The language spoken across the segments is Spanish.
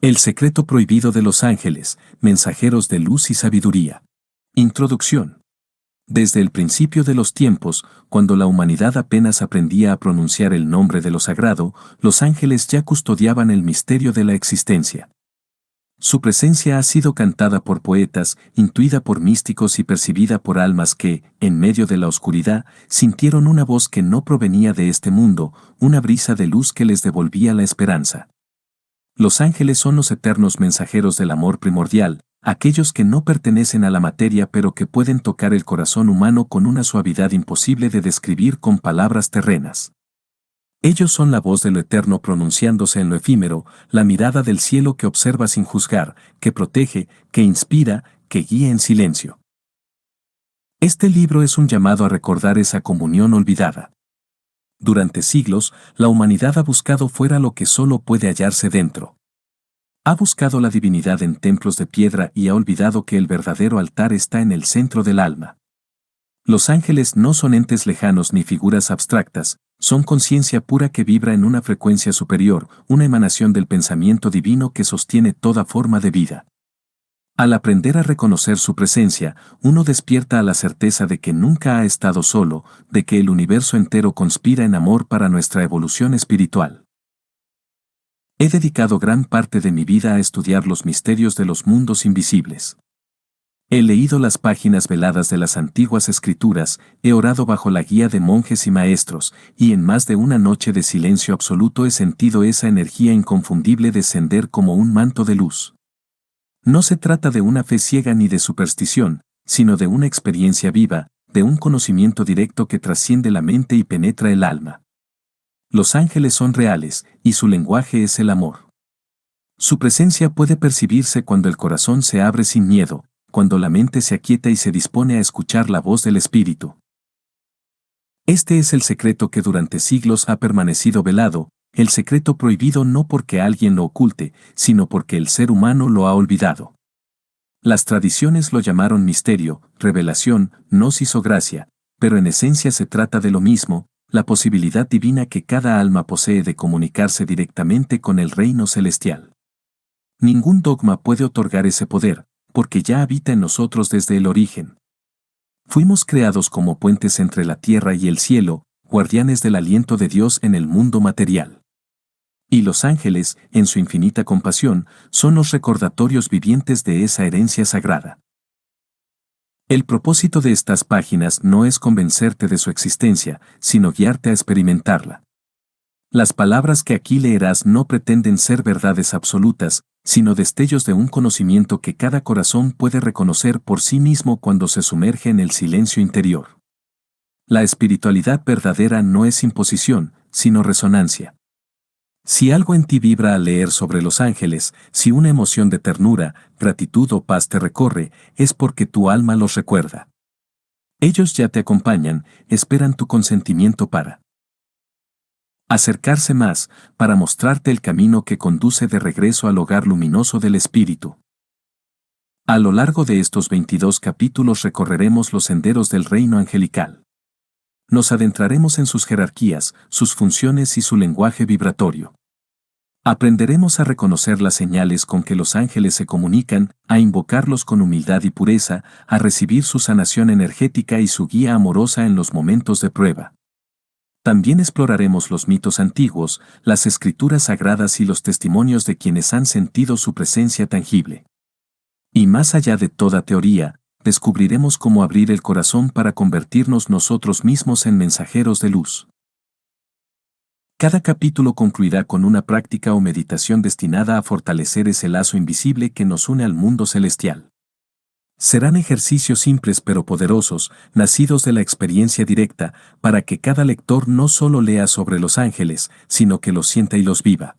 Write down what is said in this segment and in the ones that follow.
El secreto prohibido de los ángeles, mensajeros de luz y sabiduría. Introducción. Desde el principio de los tiempos, cuando la humanidad apenas aprendía a pronunciar el nombre de lo sagrado, los ángeles ya custodiaban el misterio de la existencia. Su presencia ha sido cantada por poetas, intuida por místicos y percibida por almas que, en medio de la oscuridad, sintieron una voz que no provenía de este mundo, una brisa de luz que les devolvía la esperanza. Los ángeles son los eternos mensajeros del amor primordial, aquellos que no pertenecen a la materia pero que pueden tocar el corazón humano con una suavidad imposible de describir con palabras terrenas. Ellos son la voz de lo eterno pronunciándose en lo efímero, la mirada del cielo que observa sin juzgar, que protege, que inspira, que guía en silencio. Este libro es un llamado a recordar esa comunión olvidada. Durante siglos, la humanidad ha buscado fuera lo que solo puede hallarse dentro. Ha buscado la divinidad en templos de piedra y ha olvidado que el verdadero altar está en el centro del alma. Los ángeles no son entes lejanos ni figuras abstractas, son conciencia pura que vibra en una frecuencia superior, una emanación del pensamiento divino que sostiene toda forma de vida. Al aprender a reconocer su presencia, uno despierta a la certeza de que nunca ha estado solo, de que el universo entero conspira en amor para nuestra evolución espiritual. He dedicado gran parte de mi vida a estudiar los misterios de los mundos invisibles. He leído las páginas veladas de las antiguas escrituras, he orado bajo la guía de monjes y maestros, y en más de una noche de silencio absoluto he sentido esa energía inconfundible descender como un manto de luz. No se trata de una fe ciega ni de superstición, sino de una experiencia viva, de un conocimiento directo que trasciende la mente y penetra el alma. Los ángeles son reales, y su lenguaje es el amor. Su presencia puede percibirse cuando el corazón se abre sin miedo, cuando la mente se aquieta y se dispone a escuchar la voz del Espíritu. Este es el secreto que durante siglos ha permanecido velado, el secreto prohibido no porque alguien lo oculte, sino porque el ser humano lo ha olvidado. Las tradiciones lo llamaron misterio, revelación, gnosis o gracia, pero en esencia se trata de lo mismo, la posibilidad divina que cada alma posee de comunicarse directamente con el reino celestial. Ningún dogma puede otorgar ese poder, porque ya habita en nosotros desde el origen. Fuimos creados como puentes entre la tierra y el cielo, guardianes del aliento de Dios en el mundo material. Y los ángeles, en su infinita compasión, son los recordatorios vivientes de esa herencia sagrada. El propósito de estas páginas no es convencerte de su existencia, sino guiarte a experimentarla. Las palabras que aquí leerás no pretenden ser verdades absolutas, sino destellos de un conocimiento que cada corazón puede reconocer por sí mismo cuando se sumerge en el silencio interior. La espiritualidad verdadera no es imposición, sino resonancia. Si algo en ti vibra al leer sobre los ángeles, si una emoción de ternura, gratitud o paz te recorre, es porque tu alma los recuerda. Ellos ya te acompañan, esperan tu consentimiento para acercarse más, para mostrarte el camino que conduce de regreso al hogar luminoso del Espíritu. A lo largo de estos 22 capítulos recorreremos los senderos del reino angelical. Nos adentraremos en sus jerarquías, sus funciones y su lenguaje vibratorio. Aprenderemos a reconocer las señales con que los ángeles se comunican, a invocarlos con humildad y pureza, a recibir su sanación energética y su guía amorosa en los momentos de prueba. También exploraremos los mitos antiguos, las escrituras sagradas y los testimonios de quienes han sentido su presencia tangible. Y más allá de toda teoría, descubriremos cómo abrir el corazón para convertirnos nosotros mismos en mensajeros de luz. Cada capítulo concluirá con una práctica o meditación destinada a fortalecer ese lazo invisible que nos une al mundo celestial. Serán ejercicios simples pero poderosos, nacidos de la experiencia directa, para que cada lector no solo lea sobre los ángeles, sino que los sienta y los viva.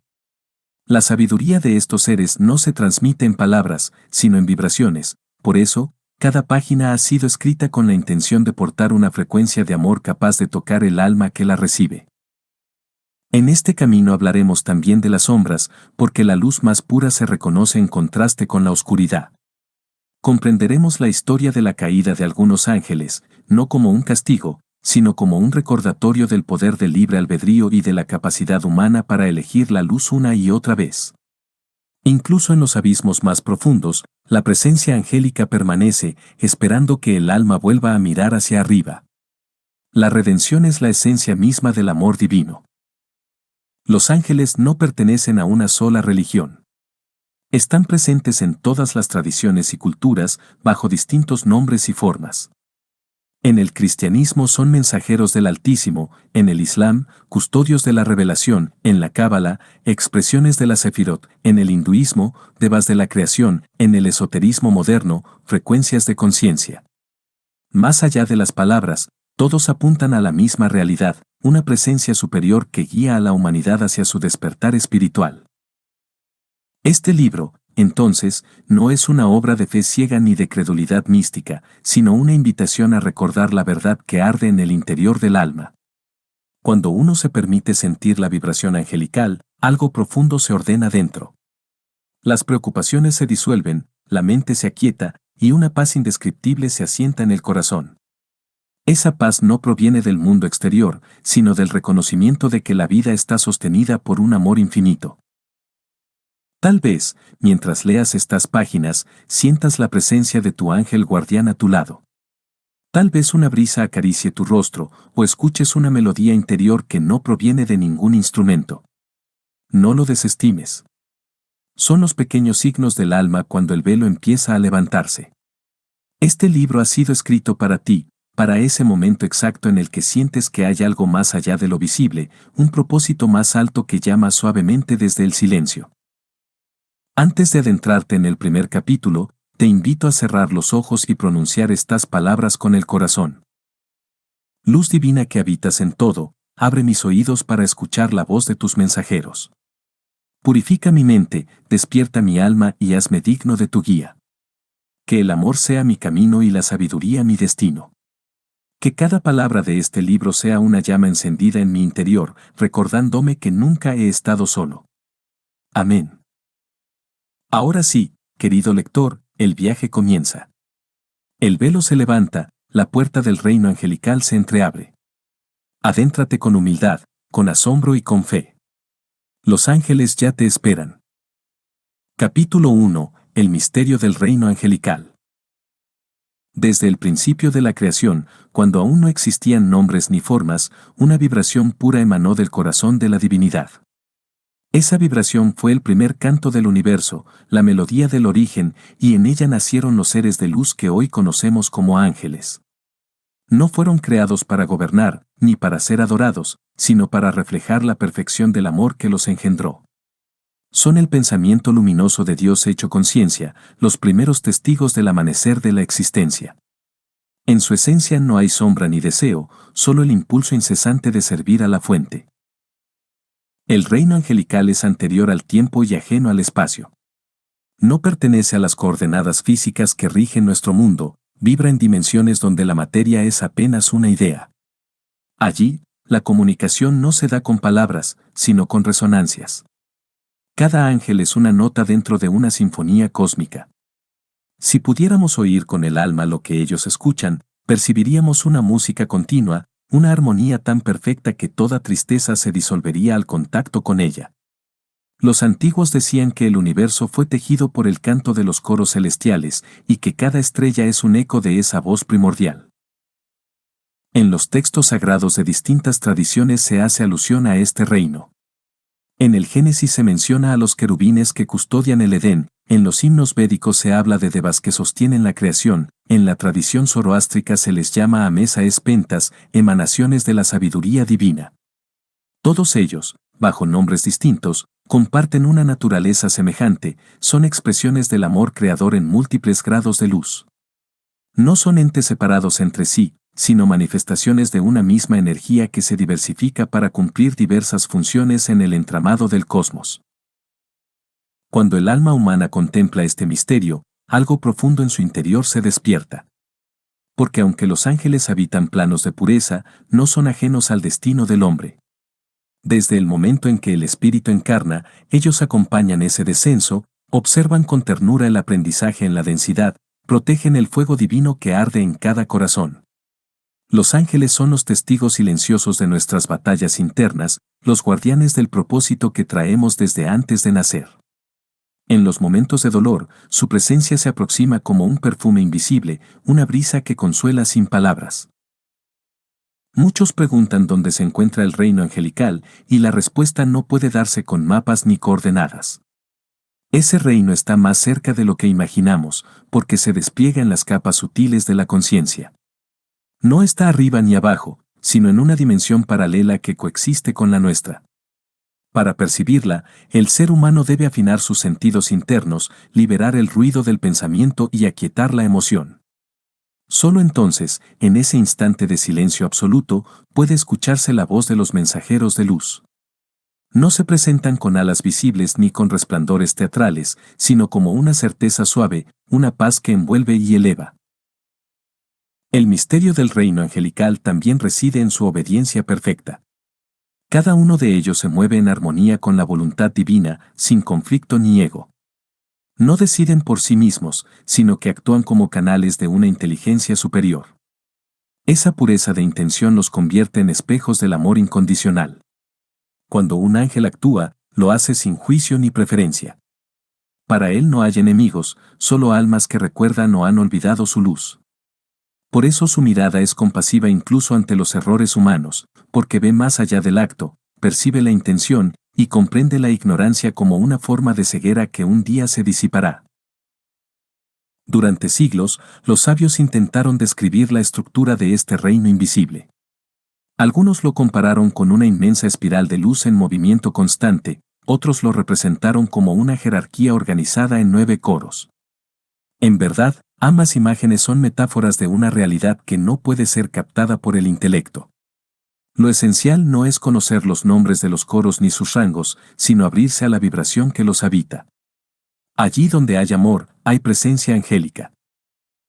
La sabiduría de estos seres no se transmite en palabras, sino en vibraciones, por eso, cada página ha sido escrita con la intención de portar una frecuencia de amor capaz de tocar el alma que la recibe. En este camino hablaremos también de las sombras, porque la luz más pura se reconoce en contraste con la oscuridad. Comprenderemos la historia de la caída de algunos ángeles, no como un castigo, sino como un recordatorio del poder del libre albedrío y de la capacidad humana para elegir la luz una y otra vez. Incluso en los abismos más profundos, la presencia angélica permanece, esperando que el alma vuelva a mirar hacia arriba. La redención es la esencia misma del amor divino. Los ángeles no pertenecen a una sola religión. Están presentes en todas las tradiciones y culturas, bajo distintos nombres y formas. En el cristianismo son mensajeros del Altísimo, en el Islam, custodios de la revelación, en la Cábala, expresiones de la Sefirot, en el hinduismo, devas de la creación, en el esoterismo moderno, frecuencias de conciencia. Más allá de las palabras, todos apuntan a la misma realidad, una presencia superior que guía a la humanidad hacia su despertar espiritual. Este libro, entonces, no es una obra de fe ciega ni de credulidad mística, sino una invitación a recordar la verdad que arde en el interior del alma. Cuando uno se permite sentir la vibración angelical, algo profundo se ordena dentro. Las preocupaciones se disuelven, la mente se aquieta, y una paz indescriptible se asienta en el corazón. Esa paz no proviene del mundo exterior, sino del reconocimiento de que la vida está sostenida por un amor infinito. Tal vez, mientras leas estas páginas, sientas la presencia de tu ángel guardián a tu lado. Tal vez una brisa acaricie tu rostro, o escuches una melodía interior que no proviene de ningún instrumento. No lo desestimes. Son los pequeños signos del alma cuando el velo empieza a levantarse. Este libro ha sido escrito para ti, para ese momento exacto en el que sientes que hay algo más allá de lo visible, un propósito más alto que llama suavemente desde el silencio. Antes de adentrarte en el primer capítulo, te invito a cerrar los ojos y pronunciar estas palabras con el corazón. Luz divina que habitas en todo, abre mis oídos para escuchar la voz de tus mensajeros. Purifica mi mente, despierta mi alma y hazme digno de tu guía. Que el amor sea mi camino y la sabiduría mi destino. Que cada palabra de este libro sea una llama encendida en mi interior, recordándome que nunca he estado solo. Amén. Ahora sí, querido lector, el viaje comienza. El velo se levanta, la puerta del reino angelical se entreabre. Adéntrate con humildad, con asombro y con fe. Los ángeles ya te esperan. Capítulo 1. El misterio del reino angelical. Desde el principio de la creación, cuando aún no existían nombres ni formas, una vibración pura emanó del corazón de la divinidad. Esa vibración fue el primer canto del universo, la melodía del origen, y en ella nacieron los seres de luz que hoy conocemos como ángeles. No fueron creados para gobernar, ni para ser adorados, sino para reflejar la perfección del amor que los engendró. Son el pensamiento luminoso de Dios hecho conciencia, los primeros testigos del amanecer de la existencia. En su esencia no hay sombra ni deseo, solo el impulso incesante de servir a la fuente. El reino angelical es anterior al tiempo y ajeno al espacio. No pertenece a las coordenadas físicas que rigen nuestro mundo, vibra en dimensiones donde la materia es apenas una idea. Allí, la comunicación no se da con palabras, sino con resonancias. Cada ángel es una nota dentro de una sinfonía cósmica. Si pudiéramos oír con el alma lo que ellos escuchan, percibiríamos una música continua, una armonía tan perfecta que toda tristeza se disolvería al contacto con ella. Los antiguos decían que el universo fue tejido por el canto de los coros celestiales y que cada estrella es un eco de esa voz primordial. En los textos sagrados de distintas tradiciones se hace alusión a este reino. En el Génesis se menciona a los querubines que custodian el Edén, en los himnos védicos se habla de devas que sostienen la creación, en la tradición zoroástrica se les llama a mesa espentas, emanaciones de la sabiduría divina. Todos ellos, bajo nombres distintos, comparten una naturaleza semejante, son expresiones del amor creador en múltiples grados de luz. No son entes separados entre sí, sino manifestaciones de una misma energía que se diversifica para cumplir diversas funciones en el entramado del cosmos. Cuando el alma humana contempla este misterio, algo profundo en su interior se despierta. Porque aunque los ángeles habitan planos de pureza, no son ajenos al destino del hombre. Desde el momento en que el espíritu encarna, ellos acompañan ese descenso, observan con ternura el aprendizaje en la densidad, protegen el fuego divino que arde en cada corazón. Los ángeles son los testigos silenciosos de nuestras batallas internas, los guardianes del propósito que traemos desde antes de nacer. En los momentos de dolor, su presencia se aproxima como un perfume invisible, una brisa que consuela sin palabras. Muchos preguntan dónde se encuentra el reino angelical, y la respuesta no puede darse con mapas ni coordenadas. Ese reino está más cerca de lo que imaginamos, porque se despliega en las capas sutiles de la conciencia. No está arriba ni abajo, sino en una dimensión paralela que coexiste con la nuestra. Para percibirla, el ser humano debe afinar sus sentidos internos, liberar el ruido del pensamiento y aquietar la emoción. Solo entonces, en ese instante de silencio absoluto, puede escucharse la voz de los mensajeros de luz. No se presentan con alas visibles ni con resplandores teatrales, sino como una certeza suave, una paz que envuelve y eleva. El misterio del reino angelical también reside en su obediencia perfecta. Cada uno de ellos se mueve en armonía con la voluntad divina, sin conflicto ni ego. No deciden por sí mismos, sino que actúan como canales de una inteligencia superior. Esa pureza de intención los convierte en espejos del amor incondicional. Cuando un ángel actúa, lo hace sin juicio ni preferencia. Para él no hay enemigos, solo almas que recuerdan o han olvidado su luz. Por eso su mirada es compasiva incluso ante los errores humanos, porque ve más allá del acto, percibe la intención, y comprende la ignorancia como una forma de ceguera que un día se disipará. Durante siglos, los sabios intentaron describir la estructura de este reino invisible. Algunos lo compararon con una inmensa espiral de luz en movimiento constante, otros lo representaron como una jerarquía organizada en 9 coros. En verdad, ambas imágenes son metáforas de una realidad que no puede ser captada por el intelecto. Lo esencial no es conocer los nombres de los coros ni sus rangos, sino abrirse a la vibración que los habita. Allí donde hay amor, hay presencia angélica.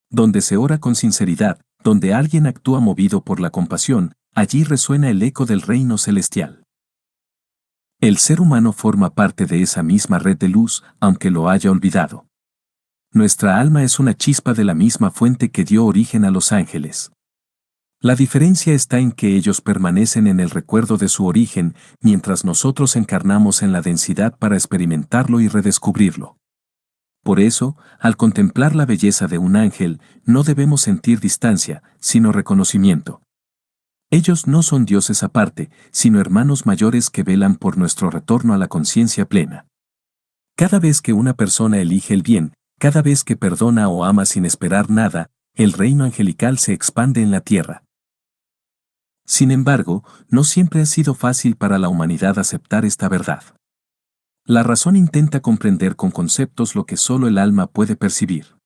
Donde se ora con sinceridad, donde alguien actúa movido por la compasión, allí resuena el eco del reino celestial. El ser humano forma parte de esa misma red de luz, aunque lo haya olvidado. Nuestra alma es una chispa de la misma fuente que dio origen a los ángeles. La diferencia está en que ellos permanecen en el recuerdo de su origen, mientras nosotros encarnamos en la densidad para experimentarlo y redescubrirlo. Por eso, al contemplar la belleza de un ángel, no debemos sentir distancia, sino reconocimiento. Ellos no son dioses aparte, sino hermanos mayores que velan por nuestro retorno a la conciencia plena. Cada vez que una persona elige el bien, cada vez que perdona o ama sin esperar nada, el reino angelical se expande en la tierra. Sin embargo, no siempre ha sido fácil para la humanidad aceptar esta verdad. La razón intenta comprender con conceptos lo que solo el alma puede percibir.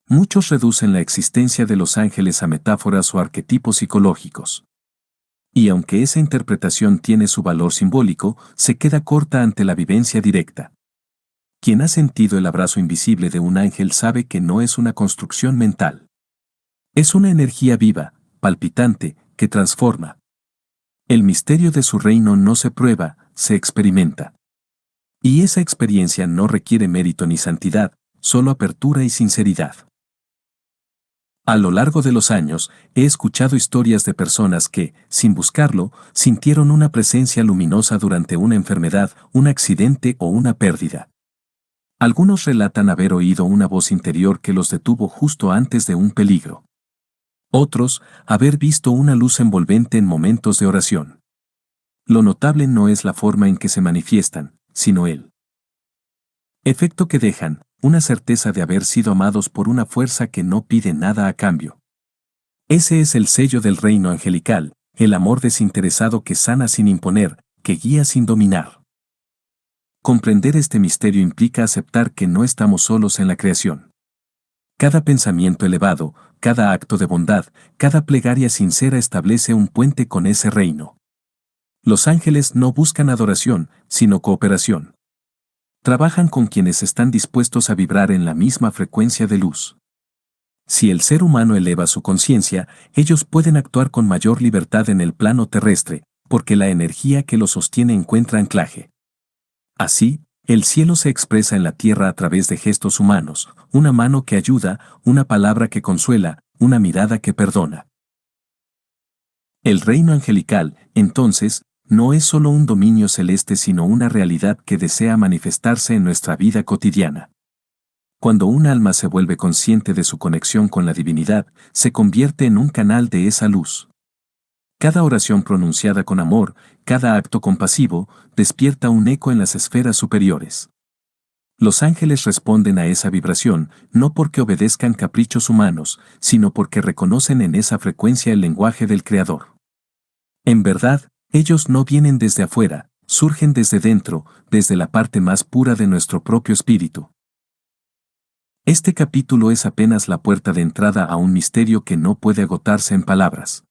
Muchos reducen la existencia de los ángeles a metáforas o arquetipos psicológicos. Y aunque esa interpretación tiene su valor simbólico, se queda corta ante la vivencia directa. Quien ha sentido el abrazo invisible de un ángel sabe que no es una construcción mental. Es una energía viva, palpitante, que transforma. El misterio de su reino no se prueba, se experimenta. Y esa experiencia no requiere mérito ni santidad, solo apertura y sinceridad. A lo largo de los años, he escuchado historias de personas que, sin buscarlo, sintieron una presencia luminosa durante una enfermedad, un accidente o una pérdida. Algunos relatan haber oído una voz interior que los detuvo justo antes de un peligro. Otros, haber visto una luz envolvente en momentos de oración. Lo notable no es la forma en que se manifiestan, sino el efecto que dejan, una certeza de haber sido amados por una fuerza que no pide nada a cambio. Ese es el sello del reino angelical, el amor desinteresado que sana sin imponer, que guía sin dominar. Comprender este misterio implica aceptar que no estamos solos en la creación. Cada pensamiento elevado, cada acto de bondad, cada plegaria sincera establece un puente con ese reino. Los ángeles no buscan adoración, sino cooperación. Trabajan con quienes están dispuestos a vibrar en la misma frecuencia de luz. Si el ser humano eleva su conciencia, ellos pueden actuar con mayor libertad en el plano terrestre, porque la energía que lo sostiene encuentra anclaje. Así, el cielo se expresa en la tierra a través de gestos humanos, una mano que ayuda, una palabra que consuela, una mirada que perdona. El reino angelical, entonces, no es solo un dominio celeste sino una realidad que desea manifestarse en nuestra vida cotidiana. Cuando un alma se vuelve consciente de su conexión con la divinidad, se convierte en un canal de esa luz. Cada oración pronunciada con amor, cada acto compasivo, despierta un eco en las esferas superiores. Los ángeles responden a esa vibración, no porque obedezcan caprichos humanos, sino porque reconocen en esa frecuencia el lenguaje del Creador. En verdad, ellos no vienen desde afuera, surgen desde dentro, desde la parte más pura de nuestro propio espíritu. Este capítulo es apenas la puerta de entrada a un misterio que no puede agotarse en palabras.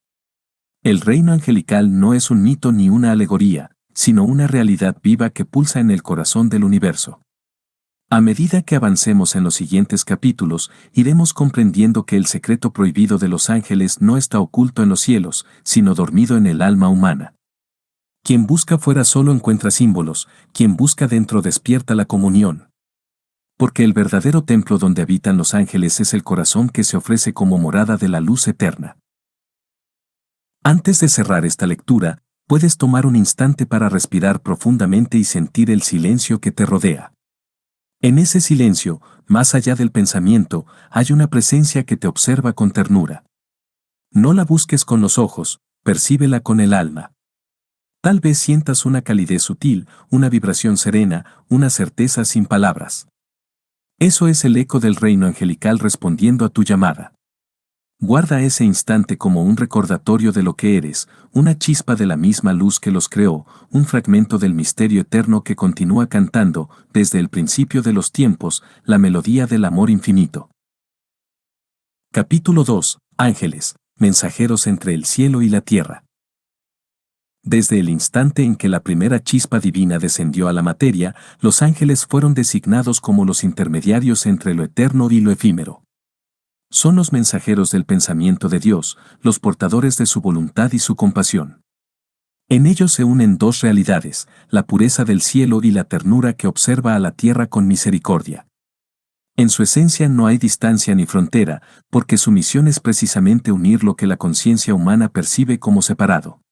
El reino angelical no es un mito ni una alegoría, sino una realidad viva que pulsa en el corazón del universo. A medida que avancemos en los siguientes capítulos, iremos comprendiendo que el secreto prohibido de los ángeles no está oculto en los cielos, sino dormido en el alma humana. Quien busca fuera solo encuentra símbolos, quien busca dentro despierta la comunión. Porque el verdadero templo donde habitan los ángeles es el corazón que se ofrece como morada de la luz eterna. Antes de cerrar esta lectura, puedes tomar un instante para respirar profundamente y sentir el silencio que te rodea. En ese silencio, más allá del pensamiento, hay una presencia que te observa con ternura. No la busques con los ojos, percíbela con el alma. Tal vez sientas una calidez sutil, una vibración serena, una certeza sin palabras. Eso es el eco del reino angelical respondiendo a tu llamada. Guarda ese instante como un recordatorio de lo que eres, una chispa de la misma luz que los creó, un fragmento del misterio eterno que continúa cantando, desde el principio de los tiempos, la melodía del amor infinito. Capítulo 2. Ángeles, mensajeros entre el cielo y la tierra. Desde el instante en que la primera chispa divina descendió a la materia, los ángeles fueron designados como los intermediarios entre lo eterno y lo efímero. Son los mensajeros del pensamiento de Dios, los portadores de su voluntad y su compasión. En ellos se unen dos realidades, la pureza del cielo y la ternura que observa a la tierra con misericordia. En su esencia no hay distancia ni frontera, porque su misión es precisamente unir lo que la conciencia humana percibe como separado.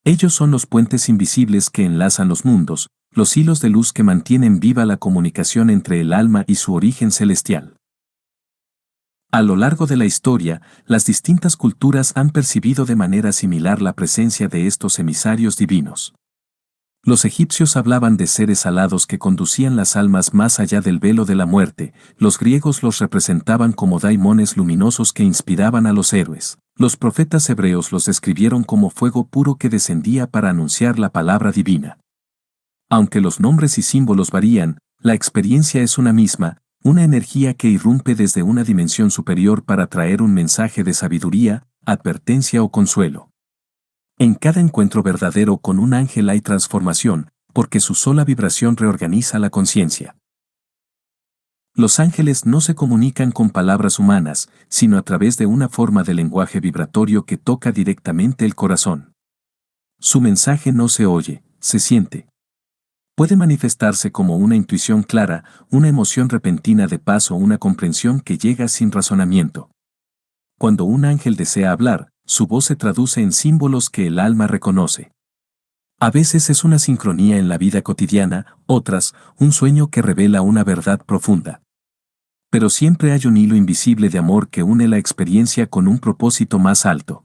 Ellos son los puentes invisibles que enlazan los mundos, los hilos de luz que mantienen viva la comunicación entre el alma y su origen celestial. A lo largo de la historia, las distintas culturas han percibido de manera similar la presencia de estos emisarios divinos. Los egipcios hablaban de seres alados que conducían las almas más allá del velo de la muerte, los griegos los representaban como daimones luminosos que inspiraban a los héroes, los profetas hebreos los describieron como fuego puro que descendía para anunciar la palabra divina. Aunque los nombres y símbolos varían, la experiencia es una misma, una energía que irrumpe desde una dimensión superior para traer un mensaje de sabiduría, advertencia o consuelo. En cada encuentro verdadero con un ángel hay transformación, porque su sola vibración reorganiza la conciencia. Los ángeles no se comunican con palabras humanas, sino a través de una forma de lenguaje vibratorio que toca directamente el corazón. Su mensaje no se oye, se siente. Puede manifestarse como una intuición clara, una emoción repentina de paz o una comprensión que llega sin razonamiento. Cuando un ángel desea hablar, su voz se traduce en símbolos que el alma reconoce. A veces es una sincronía en la vida cotidiana, otras, un sueño que revela una verdad profunda. Pero siempre hay un hilo invisible de amor que une la experiencia con un propósito más alto.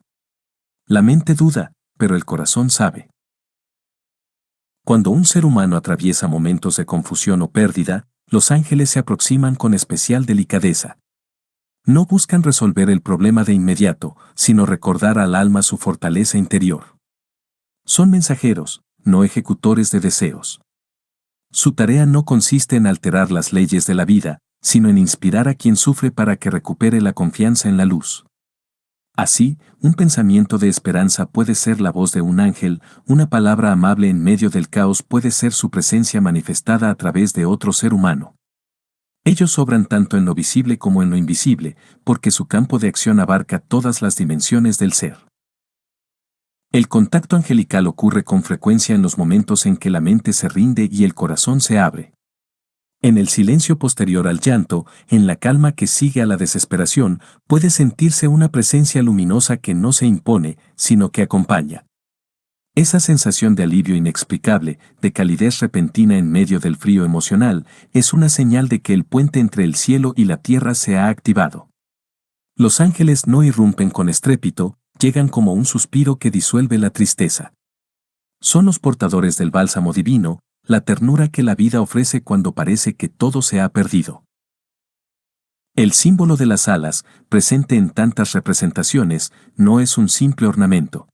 La mente duda, pero el corazón sabe. Cuando un ser humano atraviesa momentos de confusión o pérdida, los ángeles se aproximan con especial delicadeza. No buscan resolver el problema de inmediato, sino recordar al alma su fortaleza interior. Son mensajeros, no ejecutores de deseos. Su tarea no consiste en alterar las leyes de la vida, sino en inspirar a quien sufre para que recupere la confianza en la luz. Así, un pensamiento de esperanza puede ser la voz de un ángel, una palabra amable en medio del caos puede ser su presencia manifestada a través de otro ser humano. Ellos obran tanto en lo visible como en lo invisible, porque su campo de acción abarca todas las dimensiones del ser. El contacto angelical ocurre con frecuencia en los momentos en que la mente se rinde y el corazón se abre. En el silencio posterior al llanto, en la calma que sigue a la desesperación, puede sentirse una presencia luminosa que no se impone, sino que acompaña. Esa sensación de alivio inexplicable, de calidez repentina en medio del frío emocional, es una señal de que el puente entre el cielo y la tierra se ha activado. Los ángeles no irrumpen con estrépito, llegan como un suspiro que disuelve la tristeza. Son los portadores del bálsamo divino, la ternura que la vida ofrece cuando parece que todo se ha perdido. El símbolo de las alas, presente en tantas representaciones, no es un simple ornamento.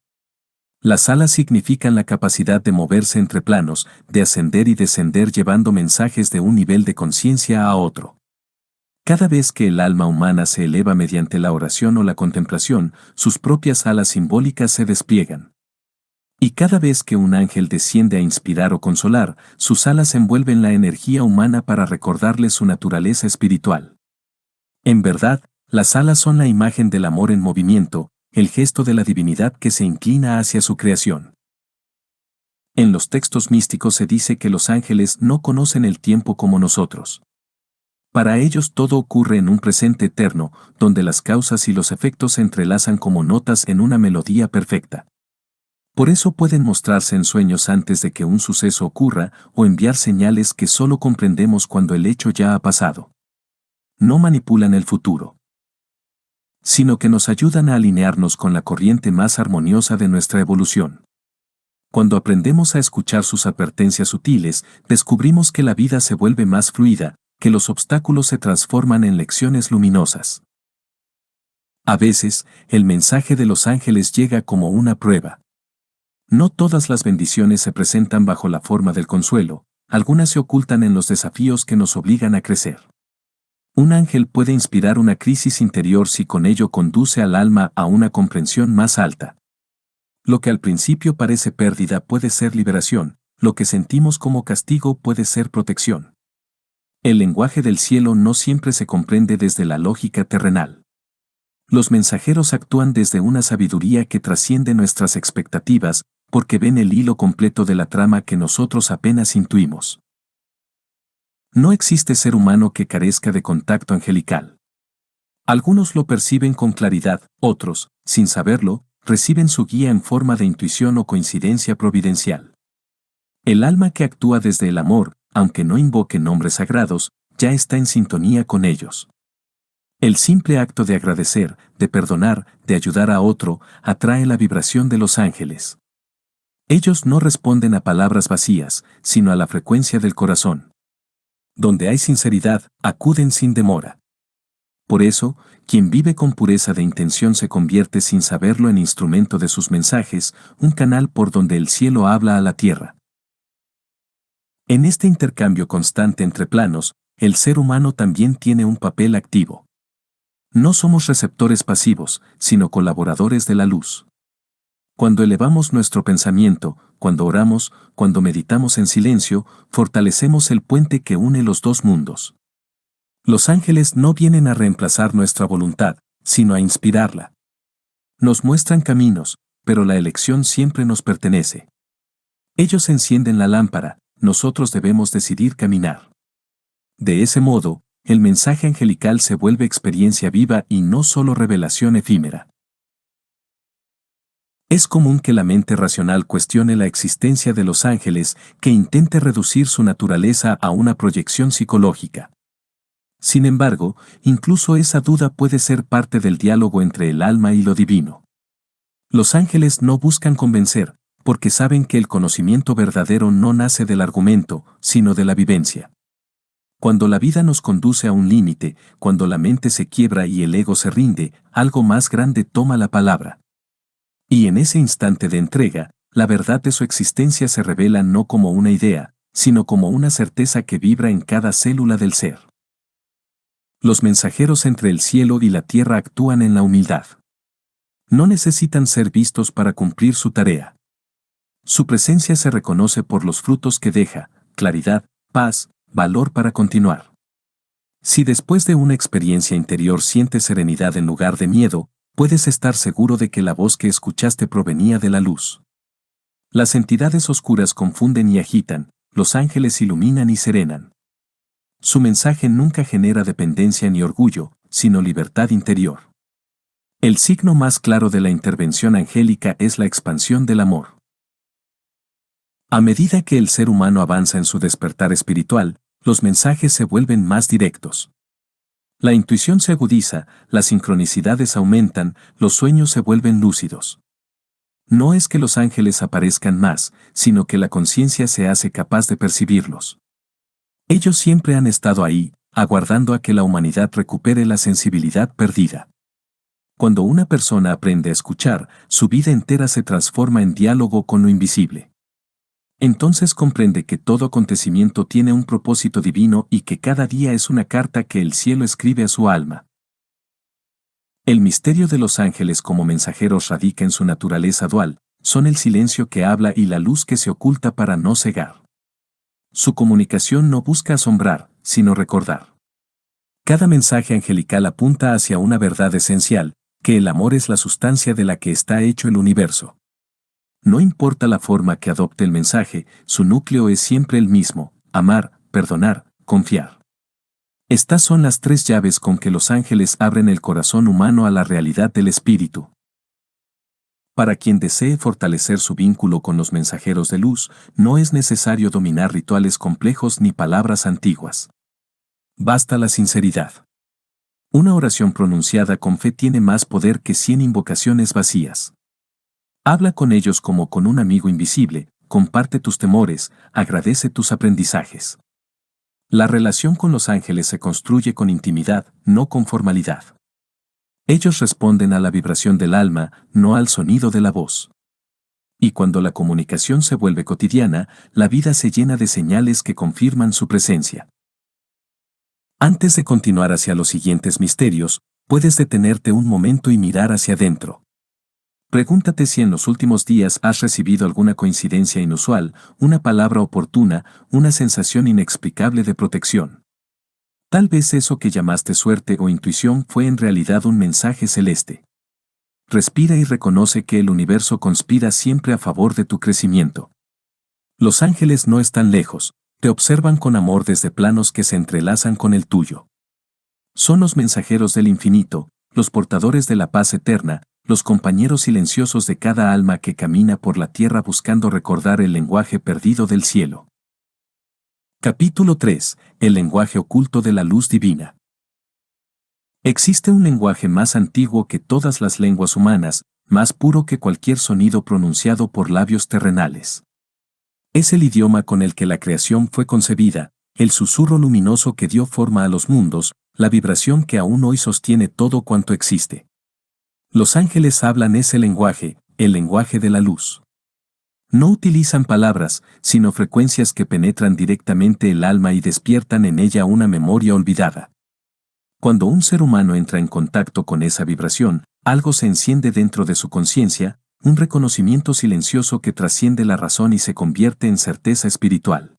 Las alas significan la capacidad de moverse entre planos, de ascender y descender llevando mensajes de un nivel de conciencia a otro. Cada vez que el alma humana se eleva mediante la oración o la contemplación, sus propias alas simbólicas se despliegan. Y cada vez que un ángel desciende a inspirar o consolar, sus alas envuelven la energía humana para recordarle su naturaleza espiritual. En verdad, las alas son la imagen del amor en movimiento, el gesto de la divinidad que se inclina hacia su creación. En los textos místicos se dice que los ángeles no conocen el tiempo como nosotros. Para ellos todo ocurre en un presente eterno, donde las causas y los efectos se entrelazan como notas en una melodía perfecta. Por eso pueden mostrarse en sueños antes de que un suceso ocurra o enviar señales que solo comprendemos cuando el hecho ya ha pasado. No manipulan el futuro, sino que nos ayudan a alinearnos con la corriente más armoniosa de nuestra evolución. Cuando aprendemos a escuchar sus advertencias sutiles, descubrimos que la vida se vuelve más fluida, que los obstáculos se transforman en lecciones luminosas. A veces, el mensaje de los ángeles llega como una prueba. No todas las bendiciones se presentan bajo la forma del consuelo, algunas se ocultan en los desafíos que nos obligan a crecer. Un ángel puede inspirar una crisis interior si con ello conduce al alma a una comprensión más alta. Lo que al principio parece pérdida puede ser liberación, lo que sentimos como castigo puede ser protección. El lenguaje del cielo no siempre se comprende desde la lógica terrenal. Los mensajeros actúan desde una sabiduría que trasciende nuestras expectativas, porque ven el hilo completo de la trama que nosotros apenas intuimos. No existe ser humano que carezca de contacto angelical. Algunos lo perciben con claridad, otros, sin saberlo, reciben su guía en forma de intuición o coincidencia providencial. El alma que actúa desde el amor, aunque no invoque nombres sagrados, ya está en sintonía con ellos. El simple acto de agradecer, de perdonar, de ayudar a otro, atrae la vibración de los ángeles. Ellos no responden a palabras vacías, sino a la frecuencia del corazón. Donde hay sinceridad, acuden sin demora. Por eso, quien vive con pureza de intención se convierte sin saberlo en instrumento de sus mensajes, un canal por donde el cielo habla a la tierra. En este intercambio constante entre planos, el ser humano también tiene un papel activo. No somos receptores pasivos, sino colaboradores de la luz. Cuando elevamos nuestro pensamiento, cuando oramos, cuando meditamos en silencio, fortalecemos el puente que une los dos mundos. Los ángeles no vienen a reemplazar nuestra voluntad, sino a inspirarla. Nos muestran caminos, pero la elección siempre nos pertenece. Ellos encienden la lámpara, nosotros debemos decidir caminar. De ese modo, el mensaje angelical se vuelve experiencia viva y no solo revelación efímera. Es común que la mente racional cuestione la existencia de los ángeles, que intente reducir su naturaleza a una proyección psicológica. Sin embargo, incluso esa duda puede ser parte del diálogo entre el alma y lo divino. Los ángeles no buscan convencer, porque saben que el conocimiento verdadero no nace del argumento, sino de la vivencia. Cuando la vida nos conduce a un límite, cuando la mente se quiebra y el ego se rinde, algo más grande toma la palabra. Y en ese instante de entrega, la verdad de su existencia se revela no como una idea, sino como una certeza que vibra en cada célula del ser. Los mensajeros entre el cielo y la tierra actúan en la humildad. No necesitan ser vistos para cumplir su tarea. Su presencia se reconoce por los frutos que deja, claridad, paz, valor para continuar. Si después de una experiencia interior sientes serenidad en lugar de miedo, puedes estar seguro de que la voz que escuchaste provenía de la luz. Las entidades oscuras confunden y agitan, los ángeles iluminan y serenan. Su mensaje nunca genera dependencia ni orgullo, sino libertad interior. El signo más claro de la intervención angélica es la expansión del amor. A medida que el ser humano avanza en su despertar espiritual, los mensajes se vuelven más directos. La intuición se agudiza, las sincronicidades aumentan, los sueños se vuelven lúcidos. No es que los ángeles aparezcan más, sino que la conciencia se hace capaz de percibirlos. Ellos siempre han estado ahí, aguardando a que la humanidad recupere la sensibilidad perdida. Cuando una persona aprende a escuchar, su vida entera se transforma en diálogo con lo invisible. Entonces comprende que todo acontecimiento tiene un propósito divino y que cada día es una carta que el cielo escribe a su alma. El misterio de los ángeles como mensajeros radica en su naturaleza dual, son el silencio que habla y la luz que se oculta para no cegar. Su comunicación no busca asombrar, sino recordar. Cada mensaje angelical apunta hacia una verdad esencial, que el amor es la sustancia de la que está hecho el universo. No importa la forma que adopte el mensaje, su núcleo es siempre el mismo: amar, perdonar, confiar. Estas son las tres llaves con que los ángeles abren el corazón humano a la realidad del espíritu. Para quien desee fortalecer su vínculo con los mensajeros de luz, no es necesario dominar rituales complejos ni palabras antiguas. Basta la sinceridad. Una oración pronunciada con fe tiene más poder que 100 invocaciones vacías. Habla con ellos como con un amigo invisible, comparte tus temores, agradece tus aprendizajes. La relación con los ángeles se construye con intimidad, no con formalidad. Ellos responden a la vibración del alma, no al sonido de la voz. Y cuando la comunicación se vuelve cotidiana, la vida se llena de señales que confirman su presencia. Antes de continuar hacia los siguientes misterios, puedes detenerte un momento y mirar hacia adentro. Pregúntate si en los últimos días has recibido alguna coincidencia inusual, una palabra oportuna, una sensación inexplicable de protección. Tal vez eso que llamaste suerte o intuición fue en realidad un mensaje celeste. Respira y reconoce que el universo conspira siempre a favor de tu crecimiento. Los ángeles no están lejos, te observan con amor desde planos que se entrelazan con el tuyo. Son los mensajeros del infinito, los portadores de la paz eterna, los compañeros silenciosos de cada alma que camina por la tierra buscando recordar el lenguaje perdido del cielo. Capítulo 3. El lenguaje oculto de la luz divina. Existe un lenguaje más antiguo que todas las lenguas humanas, más puro que cualquier sonido pronunciado por labios terrenales. Es el idioma con el que la creación fue concebida, el susurro luminoso que dio forma a los mundos, la vibración que aún hoy sostiene todo cuanto existe. Los ángeles hablan ese lenguaje, el lenguaje de la luz. No utilizan palabras, sino frecuencias que penetran directamente el alma y despiertan en ella una memoria olvidada. Cuando un ser humano entra en contacto con esa vibración, algo se enciende dentro de su conciencia, un reconocimiento silencioso que trasciende la razón y se convierte en certeza espiritual.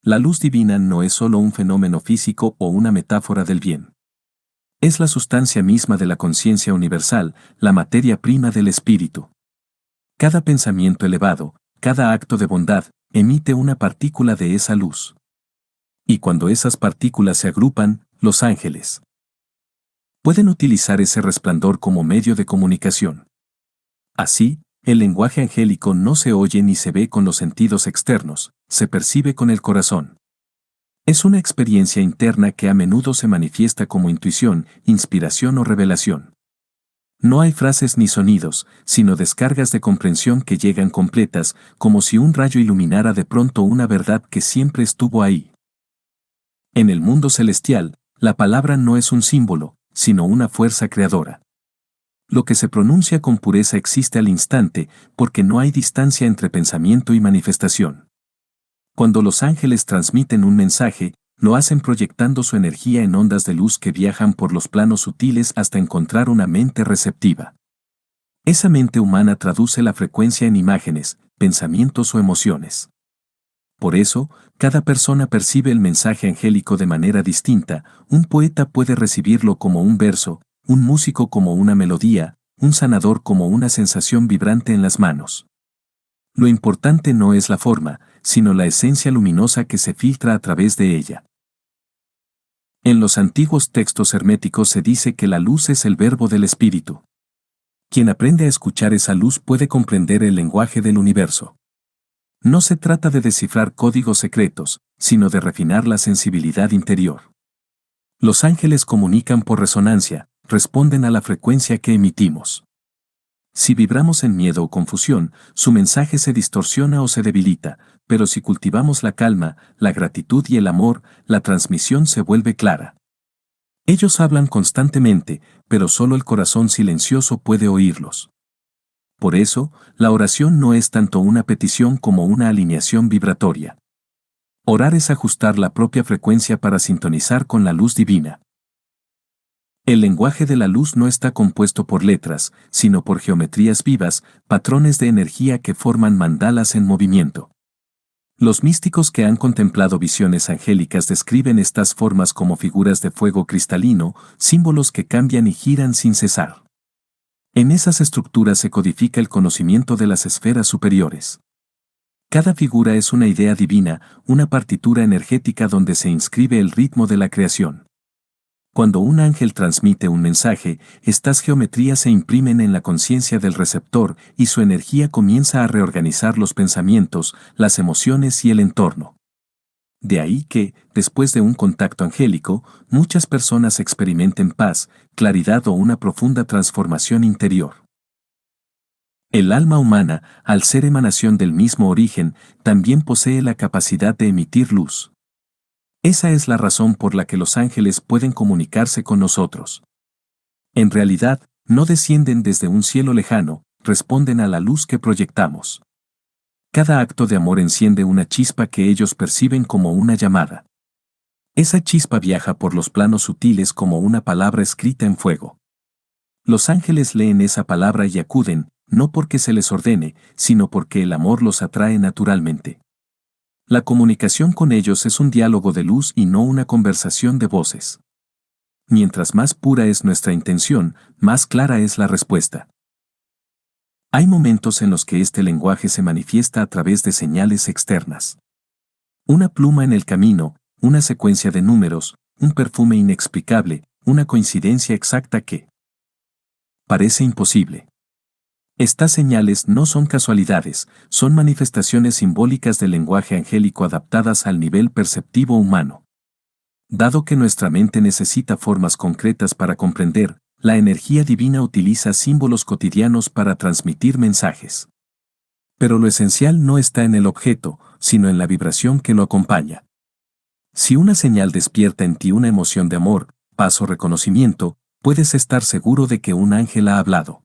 La luz divina no es solo un fenómeno físico o una metáfora del bien. Es la sustancia misma de la conciencia universal, la materia prima del espíritu. Cada pensamiento elevado, cada acto de bondad, emite una partícula de esa luz. Y cuando esas partículas se agrupan, los ángeles pueden utilizar ese resplandor como medio de comunicación. Así, el lenguaje angélico no se oye ni se ve con los sentidos externos, se percibe con el corazón. Es una experiencia interna que a menudo se manifiesta como intuición, inspiración o revelación. No hay frases ni sonidos, sino descargas de comprensión que llegan completas, como si un rayo iluminara de pronto una verdad que siempre estuvo ahí. En el mundo celestial, la palabra no es un símbolo, sino una fuerza creadora. Lo que se pronuncia con pureza existe al instante, porque no hay distancia entre pensamiento y manifestación. Cuando los ángeles transmiten un mensaje, lo hacen proyectando su energía en ondas de luz que viajan por los planos sutiles hasta encontrar una mente receptiva. Esa mente humana traduce la frecuencia en imágenes, pensamientos o emociones. Por eso, cada persona percibe el mensaje angélico de manera distinta. Un poeta puede recibirlo como un verso, un músico como una melodía, un sanador como una sensación vibrante en las manos. Lo importante no es la forma, sino la esencia luminosa que se filtra a través de ella. En los antiguos textos herméticos se dice que la luz es el verbo del espíritu. Quien aprende a escuchar esa luz puede comprender el lenguaje del universo. No se trata de descifrar códigos secretos, sino de refinar la sensibilidad interior. Los ángeles comunican por resonancia, responden a la frecuencia que emitimos. Si vibramos en miedo o confusión, su mensaje se distorsiona o se debilita, pero si cultivamos la calma, la gratitud y el amor, la transmisión se vuelve clara. Ellos hablan constantemente, pero solo el corazón silencioso puede oírlos. Por eso, la oración no es tanto una petición como una alineación vibratoria. Orar es ajustar la propia frecuencia para sintonizar con la luz divina. El lenguaje de la luz no está compuesto por letras, sino por geometrías vivas, patrones de energía que forman mandalas en movimiento. Los místicos que han contemplado visiones angélicas describen estas formas como figuras de fuego cristalino, símbolos que cambian y giran sin cesar. En esas estructuras se codifica el conocimiento de las esferas superiores. Cada figura es una idea divina, una partitura energética donde se inscribe el ritmo de la creación. Cuando un ángel transmite un mensaje, estas geometrías se imprimen en la conciencia del receptor y su energía comienza a reorganizar los pensamientos, las emociones y el entorno. De ahí que, después de un contacto angélico, muchas personas experimenten paz, claridad o una profunda transformación interior. El alma humana, al ser emanación del mismo origen, también posee la capacidad de emitir luz. Esa es la razón por la que los ángeles pueden comunicarse con nosotros. En realidad, no descienden desde un cielo lejano, responden a la luz que proyectamos. Cada acto de amor enciende una chispa que ellos perciben como una llamada. Esa chispa viaja por los planos sutiles como una palabra escrita en fuego. Los ángeles leen esa palabra y acuden, no porque se les ordene, sino porque el amor los atrae naturalmente. La comunicación con ellos es un diálogo de luz y no una conversación de voces. Mientras más pura es nuestra intención, más clara es la respuesta. Hay momentos en los que este lenguaje se manifiesta a través de señales externas. Una pluma en el camino, una secuencia de números, un perfume inexplicable, una coincidencia exacta que parece imposible. Estas señales no son casualidades, son manifestaciones simbólicas del lenguaje angélico adaptadas al nivel perceptivo humano. Dado que nuestra mente necesita formas concretas para comprender, la energía divina utiliza símbolos cotidianos para transmitir mensajes. Pero lo esencial no está en el objeto, sino en la vibración que lo acompaña. Si una señal despierta en ti una emoción de amor, paz o reconocimiento, puedes estar seguro de que un ángel ha hablado.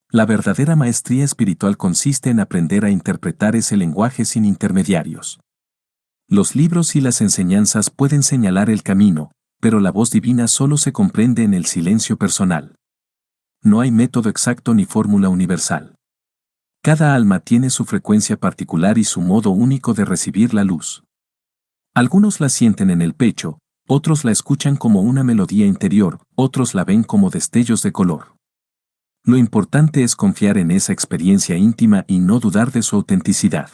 La verdadera maestría espiritual consiste en aprender a interpretar ese lenguaje sin intermediarios. Los libros y las enseñanzas pueden señalar el camino, pero la voz divina solo se comprende en el silencio personal. No hay método exacto ni fórmula universal. Cada alma tiene su frecuencia particular y su modo único de recibir la luz. Algunos la sienten en el pecho, otros la escuchan como una melodía interior, otros la ven como destellos de color. Lo importante es confiar en esa experiencia íntima y no dudar de su autenticidad.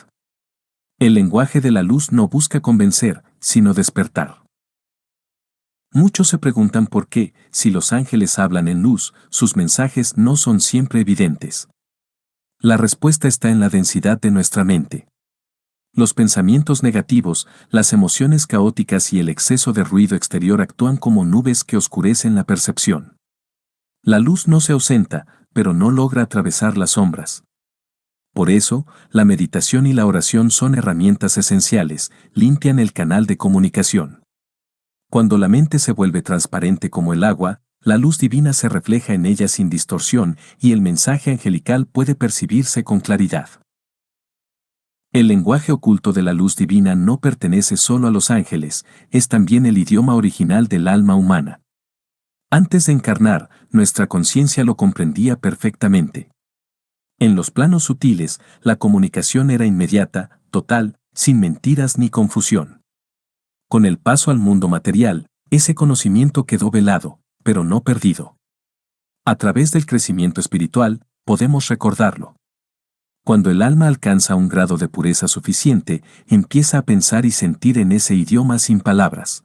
El lenguaje de la luz no busca convencer, sino despertar. Muchos se preguntan por qué, si los ángeles hablan en luz, sus mensajes no son siempre evidentes. La respuesta está en la densidad de nuestra mente. Los pensamientos negativos, las emociones caóticas y el exceso de ruido exterior actúan como nubes que oscurecen la percepción. La luz no se ausenta, pero no logra atravesar las sombras. Por eso, la meditación y la oración son herramientas esenciales, limpian el canal de comunicación. Cuando la mente se vuelve transparente como el agua, la luz divina se refleja en ella sin distorsión y el mensaje angelical puede percibirse con claridad. El lenguaje oculto de la luz divina no pertenece solo a los ángeles, es también el idioma original del alma humana. Antes de encarnar, nuestra conciencia lo comprendía perfectamente. En los planos sutiles, la comunicación era inmediata, total, sin mentiras ni confusión. Con el paso al mundo material, ese conocimiento quedó velado, pero no perdido. A través del crecimiento espiritual, podemos recordarlo. Cuando el alma alcanza un grado de pureza suficiente, empieza a pensar y sentir en ese idioma sin palabras.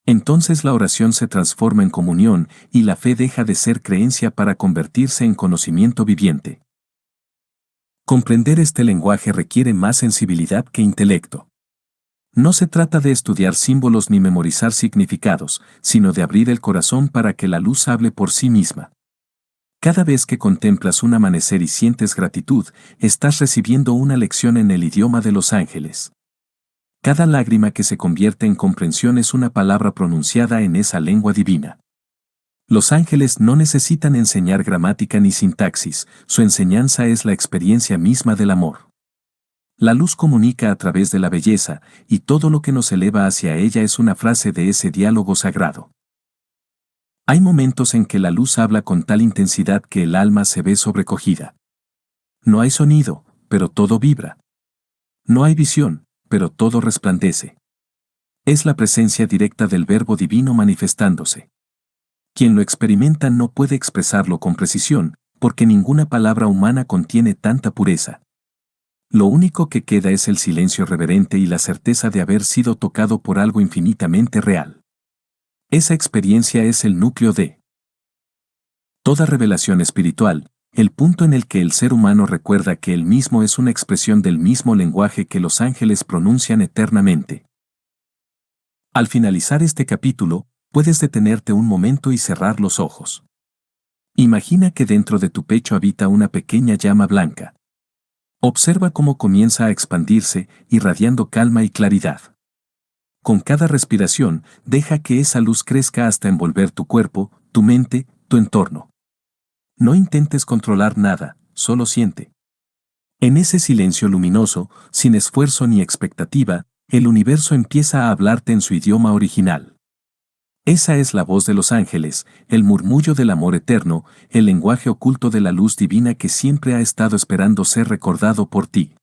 Entonces la oración se transforma en comunión y la fe deja de ser creencia para convertirse en conocimiento viviente. Comprender este lenguaje requiere más sensibilidad que intelecto. No se trata de estudiar símbolos ni memorizar significados, sino de abrir el corazón para que la luz hable por sí misma. Cada vez que contemplas un amanecer y sientes gratitud, estás recibiendo una lección en el idioma de los ángeles. Cada lágrima que se convierte en comprensión es una palabra pronunciada en esa lengua divina. Los ángeles no necesitan enseñar gramática ni sintaxis, su enseñanza es la experiencia misma del amor. La luz comunica a través de la belleza, y todo lo que nos eleva hacia ella es una frase de ese diálogo sagrado. Hay momentos en que la luz habla con tal intensidad que el alma se ve sobrecogida. No hay sonido, pero todo vibra. No hay visión, pero todo resplandece. Es la presencia directa del Verbo Divino manifestándose. Quien lo experimenta no puede expresarlo con precisión, porque ninguna palabra humana contiene tanta pureza. Lo único que queda es el silencio reverente y la certeza de haber sido tocado por algo infinitamente real. Esa experiencia es el núcleo de toda revelación espiritual, el punto en el que el ser humano recuerda que él mismo es una expresión del mismo lenguaje que los ángeles pronuncian eternamente. Al finalizar este capítulo, puedes detenerte un momento y cerrar los ojos. Imagina que dentro de tu pecho habita una pequeña llama blanca. Observa cómo comienza a expandirse, irradiando calma y claridad. Con cada respiración, deja que esa luz crezca hasta envolver tu cuerpo, tu mente, tu entorno. No intentes controlar nada, solo siente. En ese silencio luminoso, sin esfuerzo ni expectativa, el universo empieza a hablarte en su idioma original. Esa es la voz de los ángeles, el murmullo del amor eterno, el lenguaje oculto de la luz divina que siempre ha estado esperando ser recordado por ti.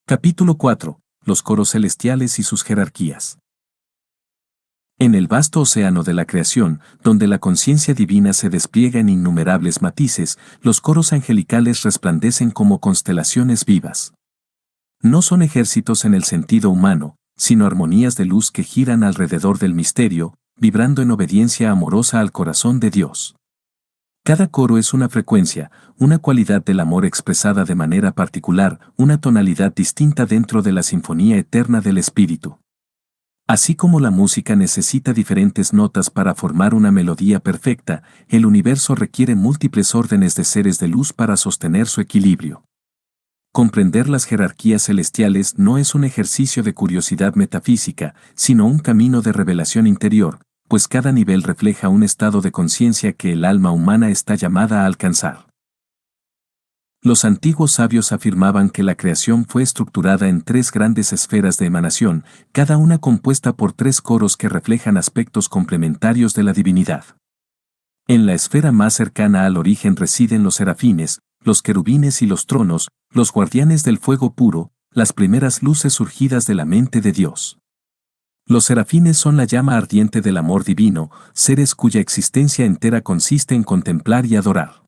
Capítulo 4. Los coros celestiales y sus jerarquías. En el vasto océano de la creación, donde la conciencia divina se despliega en innumerables matices, los coros angelicales resplandecen como constelaciones vivas. No son ejércitos en el sentido humano, sino armonías de luz que giran alrededor del misterio, vibrando en obediencia amorosa al corazón de Dios. Cada coro es una frecuencia, una cualidad del amor expresada de manera particular, una tonalidad distinta dentro de la sinfonía eterna del espíritu. Así como la música necesita diferentes notas para formar una melodía perfecta, el universo requiere múltiples órdenes de seres de luz para sostener su equilibrio. Comprender las jerarquías celestiales no es un ejercicio de curiosidad metafísica, sino un camino de revelación interior, pues cada nivel refleja un estado de conciencia que el alma humana está llamada a alcanzar. Los antiguos sabios afirmaban que la creación fue estructurada en tres grandes esferas de emanación, cada una compuesta por tres coros que reflejan aspectos complementarios de la divinidad. En la esfera más cercana al origen residen los serafines, los querubines y los tronos, los guardianes del fuego puro, las primeras luces surgidas de la mente de Dios. Los serafines son la llama ardiente del amor divino, seres cuya existencia entera consiste en contemplar y adorar.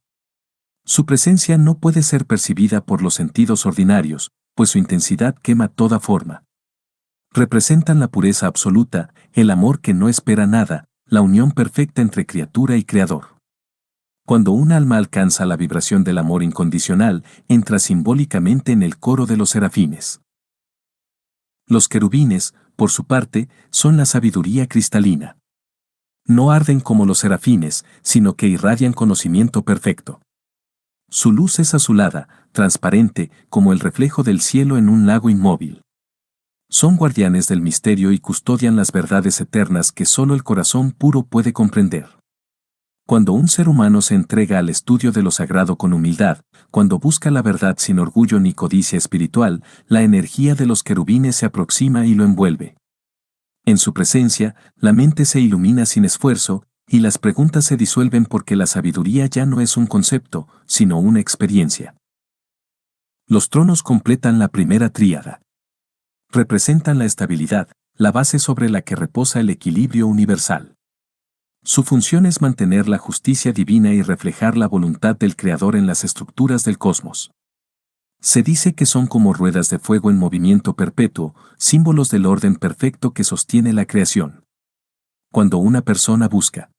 Su presencia no puede ser percibida por los sentidos ordinarios, pues su intensidad quema toda forma. Representan la pureza absoluta, el amor que no espera nada, la unión perfecta entre criatura y creador. Cuando un alma alcanza la vibración del amor incondicional, entra simbólicamente en el coro de los serafines. Los querubines, por su parte, son la sabiduría cristalina. No arden como los serafines, sino que irradian conocimiento perfecto. Su luz es azulada, transparente, como el reflejo del cielo en un lago inmóvil. Son guardianes del misterio y custodian las verdades eternas que solo el corazón puro puede comprender. Cuando un ser humano se entrega al estudio de lo sagrado con humildad, cuando busca la verdad sin orgullo ni codicia espiritual, la energía de los querubines se aproxima y lo envuelve. En su presencia, la mente se ilumina sin esfuerzo, y las preguntas se disuelven porque la sabiduría ya no es un concepto, sino una experiencia. Los tronos completan la primera tríada. Representan la estabilidad, la base sobre la que reposa el equilibrio universal. Su función es mantener la justicia divina y reflejar la voluntad del Creador en las estructuras del cosmos. Se dice que son como ruedas de fuego en movimiento perpetuo, símbolos del orden perfecto que sostiene la creación. Cuando una persona busca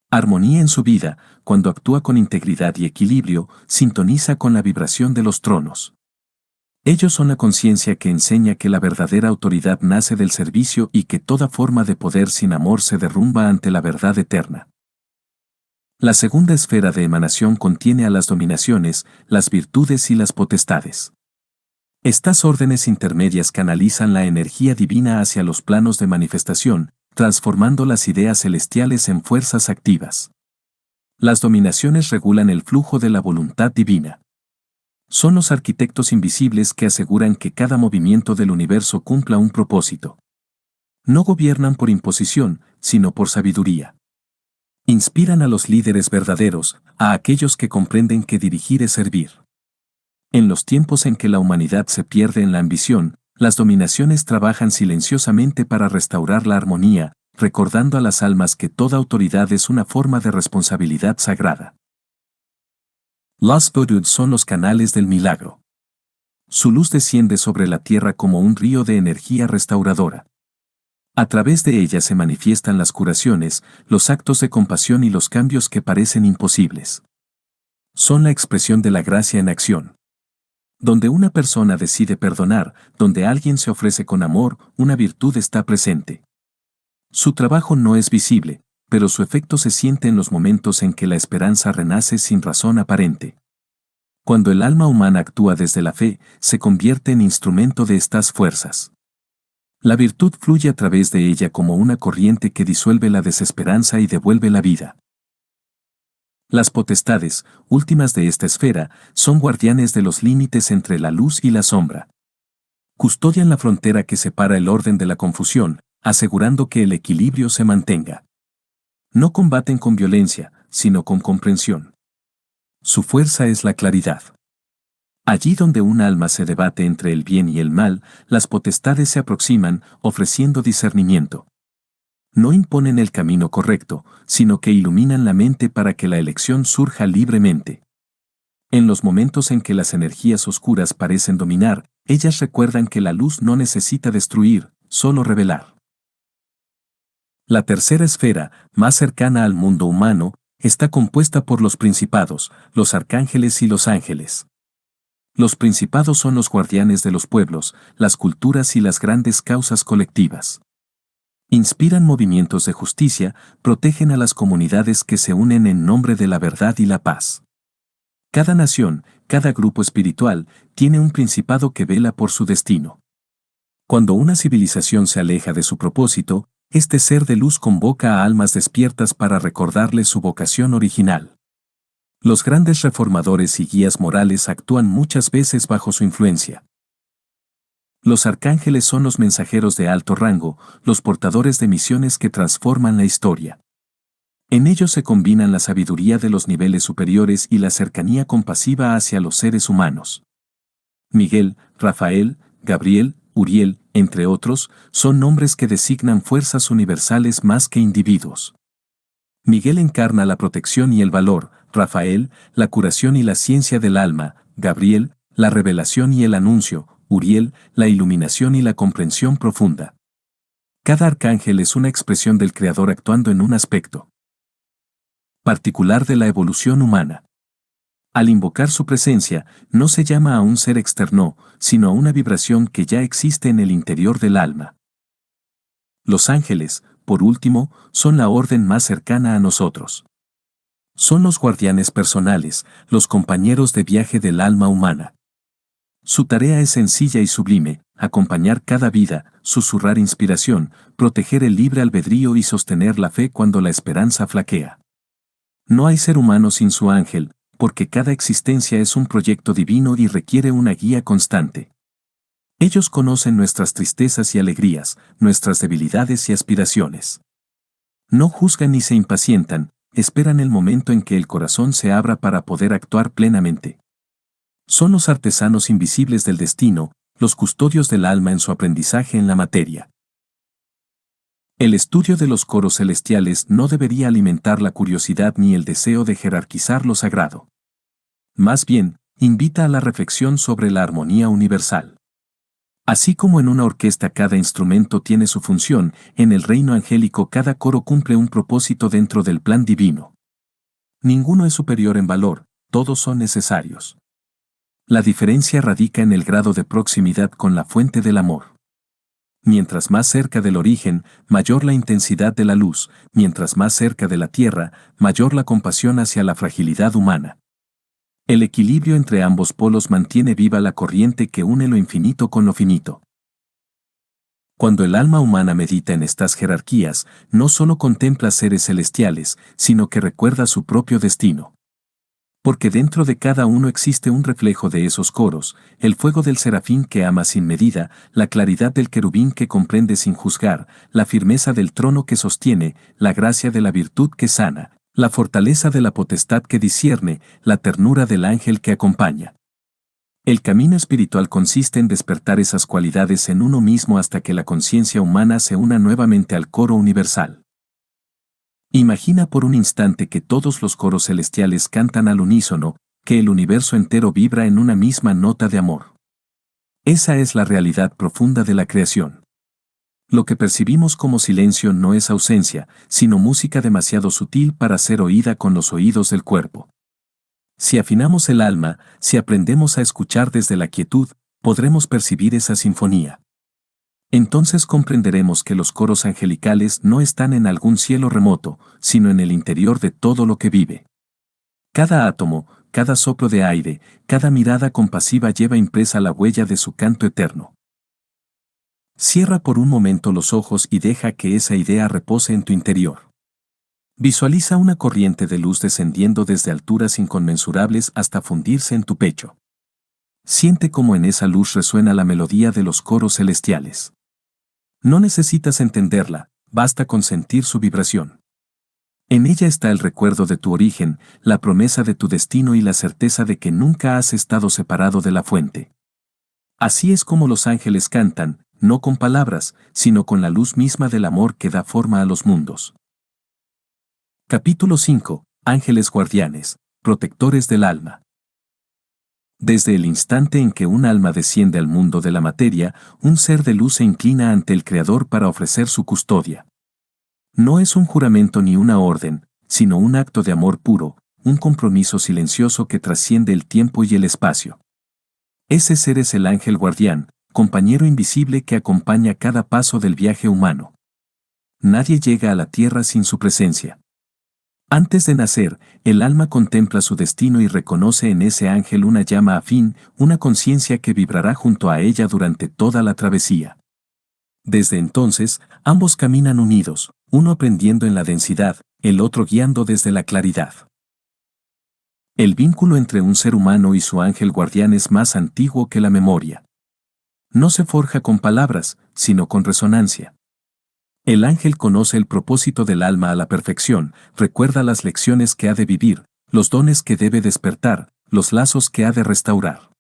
Armonía en su vida, cuando actúa con integridad y equilibrio, sintoniza con la vibración de los tronos. Ellos son la conciencia que enseña que la verdadera autoridad nace del servicio y que toda forma de poder sin amor se derrumba ante la verdad eterna. La segunda esfera de emanación contiene a las dominaciones, las virtudes y las potestades. Estas órdenes intermedias canalizan la energía divina hacia los planos de manifestación, transformando las ideas celestiales en fuerzas activas. Las dominaciones regulan el flujo de la voluntad divina. Son los arquitectos invisibles que aseguran que cada movimiento del universo cumpla un propósito. No gobiernan por imposición, sino por sabiduría. Inspiran a los líderes verdaderos, a aquellos que comprenden que dirigir es servir. En los tiempos en que la humanidad se pierde en la ambición, las dominaciones trabajan silenciosamente para restaurar la armonía, recordando a las almas que toda autoridad es una forma de responsabilidad sagrada. Los Vodud son los canales del milagro. Su luz desciende sobre la tierra como un río de energía restauradora. A través de ella se manifiestan las curaciones, los actos de compasión y los cambios que parecen imposibles. Son la expresión de la gracia en acción. Donde una persona decide perdonar, donde alguien se ofrece con amor, una virtud está presente. Su trabajo no es visible, pero su efecto se siente en los momentos en que la esperanza renace sin razón aparente. Cuando el alma humana actúa desde la fe, se convierte en instrumento de estas fuerzas. La virtud fluye a través de ella como una corriente que disuelve la desesperanza y devuelve la vida. Las potestades, últimas de esta esfera, son guardianes de los límites entre la luz y la sombra. Custodian la frontera que separa el orden de la confusión, asegurando que el equilibrio se mantenga. No combaten con violencia, sino con comprensión. Su fuerza es la claridad. Allí donde un alma se debate entre el bien y el mal, las potestades se aproximan, ofreciendo discernimiento. No imponen el camino correcto, sino que iluminan la mente para que la elección surja libremente. En los momentos en que las energías oscuras parecen dominar, ellas recuerdan que la luz no necesita destruir, solo revelar. La tercera esfera, más cercana al mundo humano, está compuesta por los principados, los arcángeles y los ángeles. Los principados son los guardianes de los pueblos, las culturas y las grandes causas colectivas. Inspiran movimientos de justicia, protegen a las comunidades que se unen en nombre de la verdad y la paz. Cada nación, cada grupo espiritual, tiene un principado que vela por su destino. Cuando una civilización se aleja de su propósito, este ser de luz convoca a almas despiertas para recordarles su vocación original. Los grandes reformadores y guías morales actúan muchas veces bajo su influencia. Los arcángeles son los mensajeros de alto rango, los portadores de misiones que transforman la historia. En ellos se combinan la sabiduría de los niveles superiores y la cercanía compasiva hacia los seres humanos. Miguel, Rafael, Gabriel, Uriel, entre otros, son nombres que designan fuerzas universales más que individuos. Miguel encarna la protección y el valor, Rafael, la curación y la ciencia del alma, Gabriel, la revelación y el anuncio, Uriel, la iluminación y la comprensión profunda. Cada arcángel es una expresión del Creador actuando en un aspecto particular de la evolución humana. Al invocar su presencia, no se llama a un ser externo, sino a una vibración que ya existe en el interior del alma. Los ángeles, por último, son la orden más cercana a nosotros. Son los guardianes personales, los compañeros de viaje del alma humana. Su tarea es sencilla y sublime: acompañar cada vida, susurrar inspiración, proteger el libre albedrío y sostener la fe cuando la esperanza flaquea. No hay ser humano sin su ángel, porque cada existencia es un proyecto divino y requiere una guía constante. Ellos conocen nuestras tristezas y alegrías, nuestras debilidades y aspiraciones. No juzgan ni se impacientan, esperan el momento en que el corazón se abra para poder actuar plenamente. Son los artesanos invisibles del destino, los custodios del alma en su aprendizaje en la materia. El estudio de los coros celestiales no debería alimentar la curiosidad ni el deseo de jerarquizar lo sagrado. Más bien, invita a la reflexión sobre la armonía universal. Así como en una orquesta cada instrumento tiene su función, en el reino angélico cada coro cumple un propósito dentro del plan divino. Ninguno es superior en valor, todos son necesarios. La diferencia radica en el grado de proximidad con la fuente del amor. Mientras más cerca del origen, mayor la intensidad de la luz; mientras más cerca de la tierra, mayor la compasión hacia la fragilidad humana. El equilibrio entre ambos polos mantiene viva la corriente que une lo infinito con lo finito. Cuando el alma humana medita en estas jerarquías, no solo contempla seres celestiales, sino que recuerda su propio destino. Porque dentro de cada uno existe un reflejo de esos coros, el fuego del serafín que ama sin medida, la claridad del querubín que comprende sin juzgar, la firmeza del trono que sostiene, la gracia de la virtud que sana, la fortaleza de la potestad que discierne, la ternura del ángel que acompaña. El camino espiritual consiste en despertar esas cualidades en uno mismo hasta que la conciencia humana se una nuevamente al coro universal. Imagina por un instante que todos los coros celestiales cantan al unísono, que el universo entero vibra en una misma nota de amor. Esa es la realidad profunda de la creación. Lo que percibimos como silencio no es ausencia, sino música demasiado sutil para ser oída con los oídos del cuerpo. Si afinamos el alma, si aprendemos a escuchar desde la quietud, podremos percibir esa sinfonía. Entonces comprenderemos que los coros angelicales no están en algún cielo remoto, sino en el interior de todo lo que vive. Cada átomo, cada soplo de aire, cada mirada compasiva lleva impresa la huella de su canto eterno. Cierra por un momento los ojos y deja que esa idea repose en tu interior. Visualiza una corriente de luz descendiendo desde alturas inconmensurables hasta fundirse en tu pecho. Siente cómo en esa luz resuena la melodía de los coros celestiales. No necesitas entenderla, basta con sentir su vibración. En ella está el recuerdo de tu origen, la promesa de tu destino y la certeza de que nunca has estado separado de la fuente. Así es como los ángeles cantan, no con palabras, sino con la luz misma del amor que da forma a los mundos. Capítulo 5. Ángeles guardianes, protectores del alma. Desde el instante en que un alma desciende al mundo de la materia, un ser de luz se inclina ante el Creador para ofrecer su custodia. No es un juramento ni una orden, sino un acto de amor puro, un compromiso silencioso que trasciende el tiempo y el espacio. Ese ser es el ángel guardián, compañero invisible que acompaña cada paso del viaje humano. Nadie llega a la tierra sin su presencia. Antes de nacer, el alma contempla su destino y reconoce en ese ángel una llama afín, una conciencia que vibrará junto a ella durante toda la travesía. Desde entonces, ambos caminan unidos, uno aprendiendo en la densidad, el otro guiando desde la claridad. El vínculo entre un ser humano y su ángel guardián es más antiguo que la memoria. No se forja con palabras, sino con resonancia. El ángel conoce el propósito del alma a la perfección, recuerda las lecciones que ha de vivir, los dones que debe despertar, los lazos que ha de restaurar.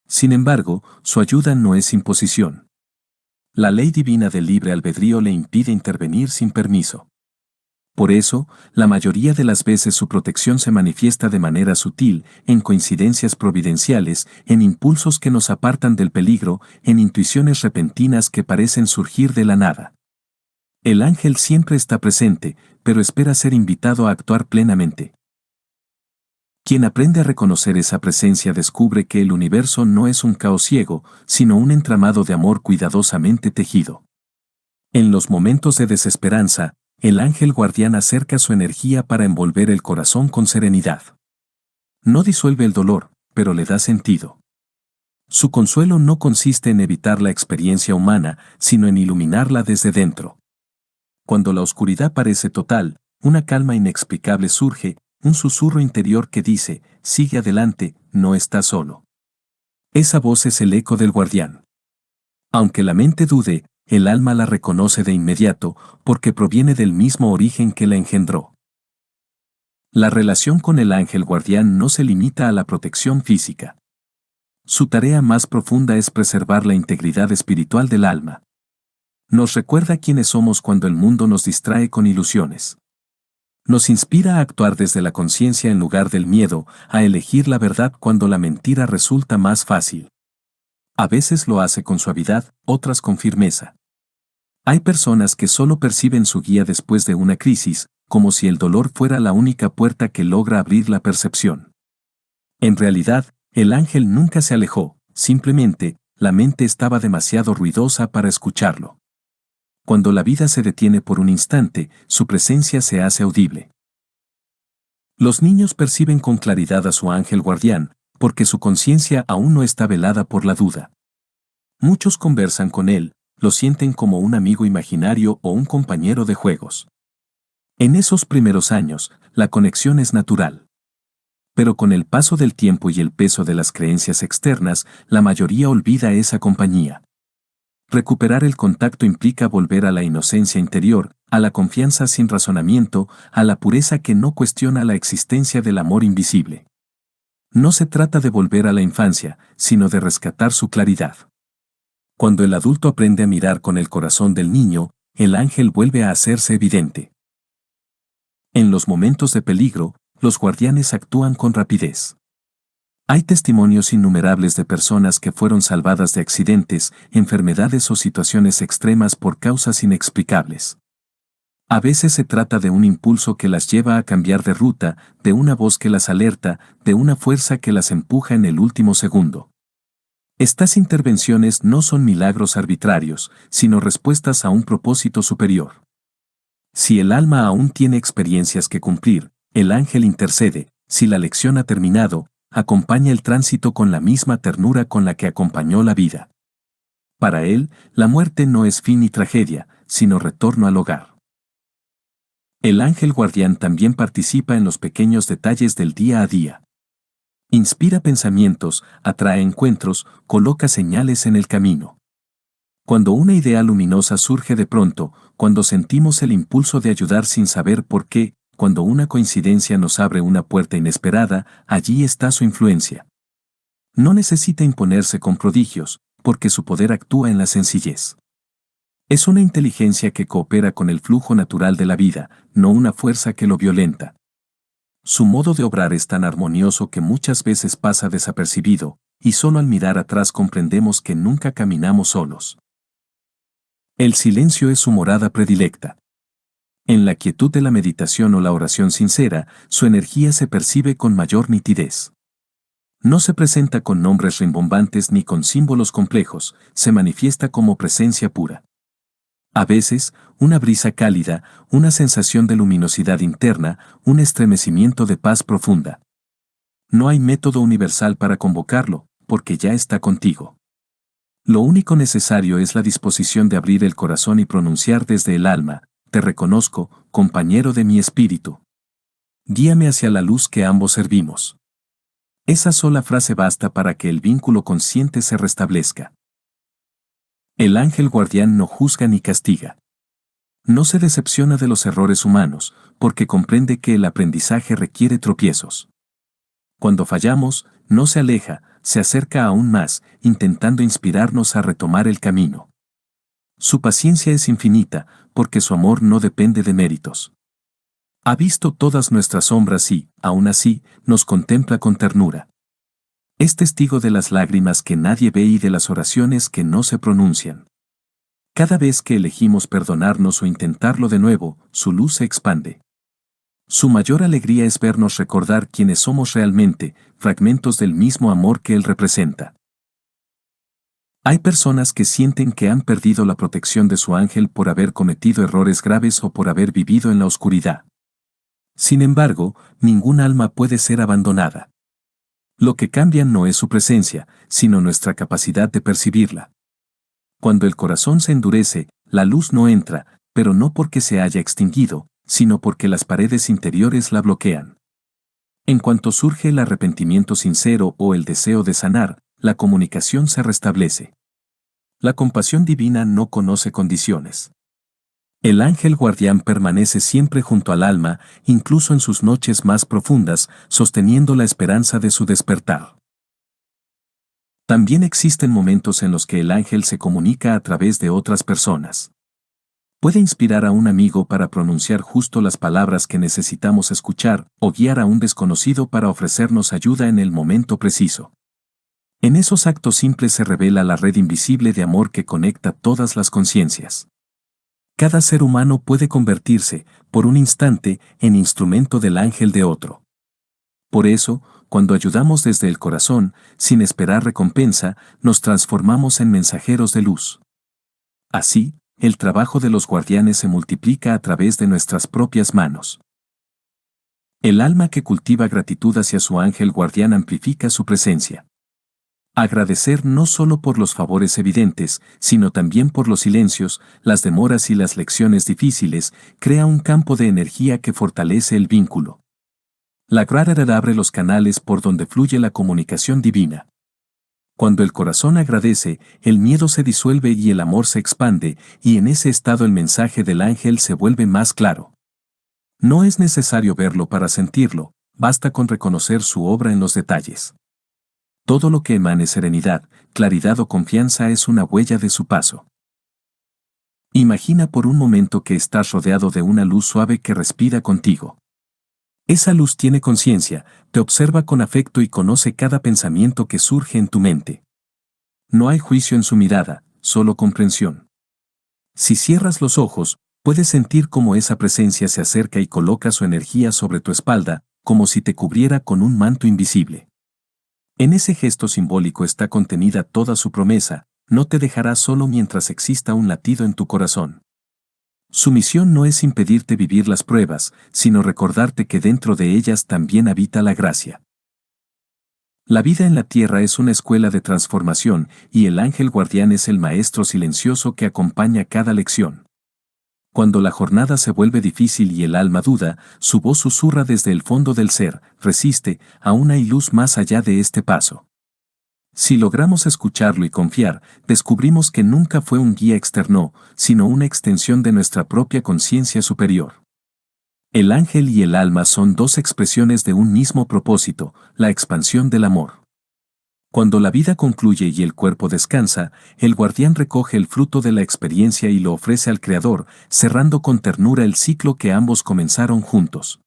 Sin embargo, su ayuda no es imposición. La ley divina del libre albedrío le impide intervenir sin permiso. Por eso, la mayoría de las veces su protección se manifiesta de manera sutil, en coincidencias providenciales, en impulsos que nos apartan del peligro, en intuiciones repentinas que parecen surgir de la nada. El ángel siempre está presente, pero espera ser invitado a actuar plenamente. Quien aprende a reconocer esa presencia descubre que el universo no es un caos ciego, sino un entramado de amor cuidadosamente tejido. En los momentos de desesperanza, el ángel guardián acerca su energía para envolver el corazón con serenidad. No disuelve el dolor, pero le da sentido. Su consuelo no consiste en evitar la experiencia humana, sino en iluminarla desde dentro. Cuando la oscuridad parece total, una calma inexplicable surge, un susurro interior que dice, sigue adelante, no estás solo. Esa voz es el eco del guardián. Aunque la mente dude, el alma la reconoce de inmediato, porque proviene del mismo origen que la engendró. La relación con el ángel guardián no se limita a la protección física. Su tarea más profunda es preservar la integridad espiritual del alma. Nos recuerda quiénes somos cuando el mundo nos distrae con ilusiones. Nos inspira a actuar desde la conciencia en lugar del miedo, a elegir la verdad cuando la mentira resulta más fácil. A veces lo hace con suavidad, otras con firmeza. Hay personas que solo perciben su guía después de una crisis, como si el dolor fuera la única puerta que logra abrir la percepción. En realidad, el ángel nunca se alejó, simplemente, la mente estaba demasiado ruidosa para escucharlo. Cuando la vida se detiene por un instante, su presencia se hace audible. Los niños perciben con claridad a su ángel guardián, porque su conciencia aún no está velada por la duda. Muchos conversan con él, lo sienten como un amigo imaginario o un compañero de juegos. En esos primeros años, la conexión es natural. Pero con el paso del tiempo y el peso de las creencias externas, la mayoría olvida esa compañía. Recuperar el contacto implica volver a la inocencia interior, a la confianza sin razonamiento, a la pureza que no cuestiona la existencia del amor invisible. No se trata de volver a la infancia, sino de rescatar su claridad. Cuando el adulto aprende a mirar con el corazón del niño, el ángel vuelve a hacerse evidente. En los momentos de peligro, los guardianes actúan con rapidez. Hay testimonios innumerables de personas que fueron salvadas de accidentes, enfermedades o situaciones extremas por causas inexplicables. A veces se trata de un impulso que las lleva a cambiar de ruta, de una voz que las alerta, de una fuerza que las empuja en el último segundo. Estas intervenciones no son milagros arbitrarios, sino respuestas a un propósito superior. Si el alma aún tiene experiencias que cumplir, el ángel intercede. Si la lección ha terminado, acompaña el tránsito con la misma ternura con la que acompañó la vida. Para él, la muerte no es fin ni tragedia, sino retorno al hogar. El ángel guardián también participa en los pequeños detalles del día a día. Inspira pensamientos, atrae encuentros, coloca señales en el camino. Cuando una idea luminosa surge de pronto, cuando sentimos el impulso de ayudar sin saber por qué, cuando una coincidencia nos abre una puerta inesperada, allí está su influencia. No necesita imponerse con prodigios, porque su poder actúa en la sencillez. Es una inteligencia que coopera con el flujo natural de la vida, no una fuerza que lo violenta. Su modo de obrar es tan armonioso que muchas veces pasa desapercibido, y solo al mirar atrás comprendemos que nunca caminamos solos. El silencio es su morada predilecta. En la quietud de la meditación o la oración sincera, su energía se percibe con mayor nitidez. No se presenta con nombres rimbombantes ni con símbolos complejos, se manifiesta como presencia pura. A veces, una brisa cálida, una sensación de luminosidad interna, un estremecimiento de paz profunda. No hay método universal para convocarlo, porque ya está contigo. Lo único necesario es la disposición de abrir el corazón y pronunciar desde el alma: te reconozco, compañero de mi espíritu. Guíame hacia la luz que ambos servimos. Esa sola frase basta para que el vínculo consciente se restablezca. El ángel guardián no juzga ni castiga. No se decepciona de los errores humanos, porque comprende que el aprendizaje requiere tropiezos. Cuando fallamos, no se aleja, se acerca aún más, intentando inspirarnos a retomar el camino. Su paciencia es infinita, porque su amor no depende de méritos. Ha visto todas nuestras sombras y, aún así, nos contempla con ternura. Es testigo de las lágrimas que nadie ve y de las oraciones que no se pronuncian. Cada vez que elegimos perdonarnos o intentarlo de nuevo, su luz se expande. Su mayor alegría es vernos recordar quiénes somos realmente, fragmentos del mismo amor que Él representa. Hay personas que sienten que han perdido la protección de su ángel por haber cometido errores graves o por haber vivido en la oscuridad. Sin embargo, ningún alma puede ser abandonada. Lo que cambia no es su presencia, sino nuestra capacidad de percibirla. Cuando el corazón se endurece, la luz no entra, pero no porque se haya extinguido, sino porque las paredes interiores la bloquean. En cuanto surge el arrepentimiento sincero o el deseo de sanar, la comunicación se restablece. La compasión divina no conoce condiciones. El ángel guardián permanece siempre junto al alma, incluso en sus noches más profundas, sosteniendo la esperanza de su despertar. También existen momentos en los que el ángel se comunica a través de otras personas. Puede inspirar a un amigo para pronunciar justo las palabras que necesitamos escuchar, o guiar a un desconocido para ofrecernos ayuda en el momento preciso. En esos actos simples se revela la red invisible de amor que conecta todas las conciencias. Cada ser humano puede convertirse, por un instante, en instrumento del ángel de otro. Por eso, cuando ayudamos desde el corazón, sin esperar recompensa, nos transformamos en mensajeros de luz. Así, el trabajo de los guardianes se multiplica a través de nuestras propias manos. El alma que cultiva gratitud hacia su ángel guardián amplifica su presencia. Agradecer no solo por los favores evidentes, sino también por los silencios, las demoras y las lecciones difíciles, crea un campo de energía que fortalece el vínculo. La gratitud abre los canales por donde fluye la comunicación divina. Cuando el corazón agradece, el miedo se disuelve y el amor se expande, y en ese estado el mensaje del ángel se vuelve más claro. No es necesario verlo para sentirlo, basta con reconocer su obra en los detalles. Todo lo que emane serenidad, claridad o confianza es una huella de su paso. Imagina por un momento que estás rodeado de una luz suave que respira contigo. Esa luz tiene conciencia, te observa con afecto y conoce cada pensamiento que surge en tu mente. No hay juicio en su mirada, solo comprensión. Si cierras los ojos, puedes sentir cómo esa presencia se acerca y coloca su energía sobre tu espalda, como si te cubriera con un manto invisible. En ese gesto simbólico está contenida toda su promesa, no te dejará solo mientras exista un latido en tu corazón. Su misión no es impedirte vivir las pruebas, sino recordarte que dentro de ellas también habita la gracia. La vida en la tierra es una escuela de transformación, y el ángel guardián es el maestro silencioso que acompaña cada lección. Cuando la jornada se vuelve difícil y el alma duda, su voz susurra desde el fondo del ser, resiste, aún hay luz más allá de este paso. Si logramos escucharlo y confiar, descubrimos que nunca fue un guía externo, sino una extensión de nuestra propia conciencia superior. El ángel y el alma son dos expresiones de un mismo propósito, la expansión del amor. Cuando la vida concluye y el cuerpo descansa, el guardián recoge el fruto de la experiencia y lo ofrece al Creador, cerrando con ternura el ciclo que ambos comenzaron juntos.